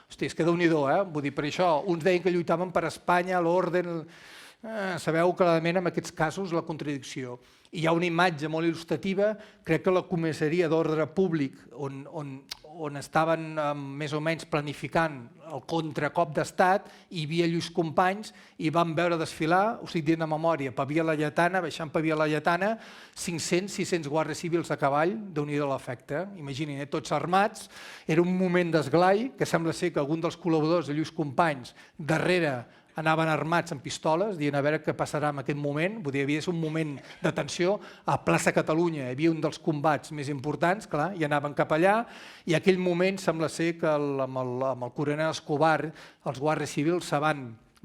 Hosti, és que Déu-n'hi-do, vull dir, per això, uns deien que lluitaven per Espanya, l'ordre... Sabeu clarament en aquests casos la contradicció. Hi ha una imatge molt il·lustrativa, crec que la comissaria d'ordre públic, on estaven més o menys planificant el contracop d'estat, hi havia Lluís Companys i van veure desfilar, ho estic dient de memòria, per Via Laietana, baixant per Via Laietana, 500-600 guàrdies civils a cavall, Déu-n'hi-do l'efecte. Imaginin, tots armats, era un moment d'esglai, que sembla ser que algun dels col·laboradors de Lluís Companys darrere anaven armats amb pistoles, dient a veure què passarà en aquest moment. Vull dir, havia de ser un moment de tensió. A Plaça Catalunya hi havia un dels combats més importants, clar, i anaven cap allà, i aquell moment sembla ser que amb el coronel Escobar els guàrdies civils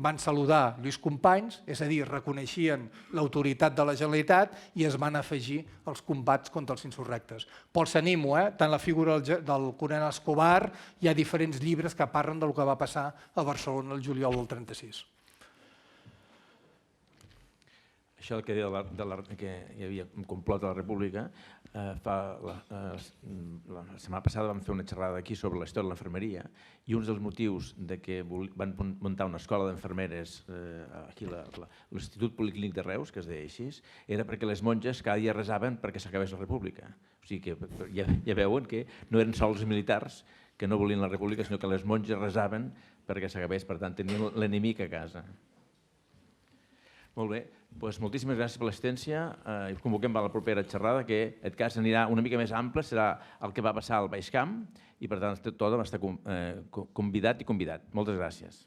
van saludar Lluís Companys, és a dir, reconeixien l'autoritat de la Generalitat i es van afegir als combats contra els insurrectes. Però els animo, tant la figura del coronel Escobar, hi ha diferents llibres que parlen del que va passar a Barcelona el juliol del 36. Això que deia que hi havia un complot a la República, la setmana passada vam fer una xerrada aquí sobre la història de l'infermeria i un dels motius que van muntar una escola d'infermeres aquí a l'Institut Policlínic de Reus, que es deia així, era perquè les monges cada dia resaven perquè s'acabés la República. O sigui que ja veuen que no eren sols els militars que no volien la República, sinó que les monges resaven perquè s'acabés, per tant tenien l'enemic a casa. Molt bé, doncs moltíssimes gràcies per l'assistència i convoquem a la propera xerrada, que aquest cas anirà una mica més ample, serà el que va passar al Baix Camp i per tant tothom està convidat i convidat. Moltes gràcies.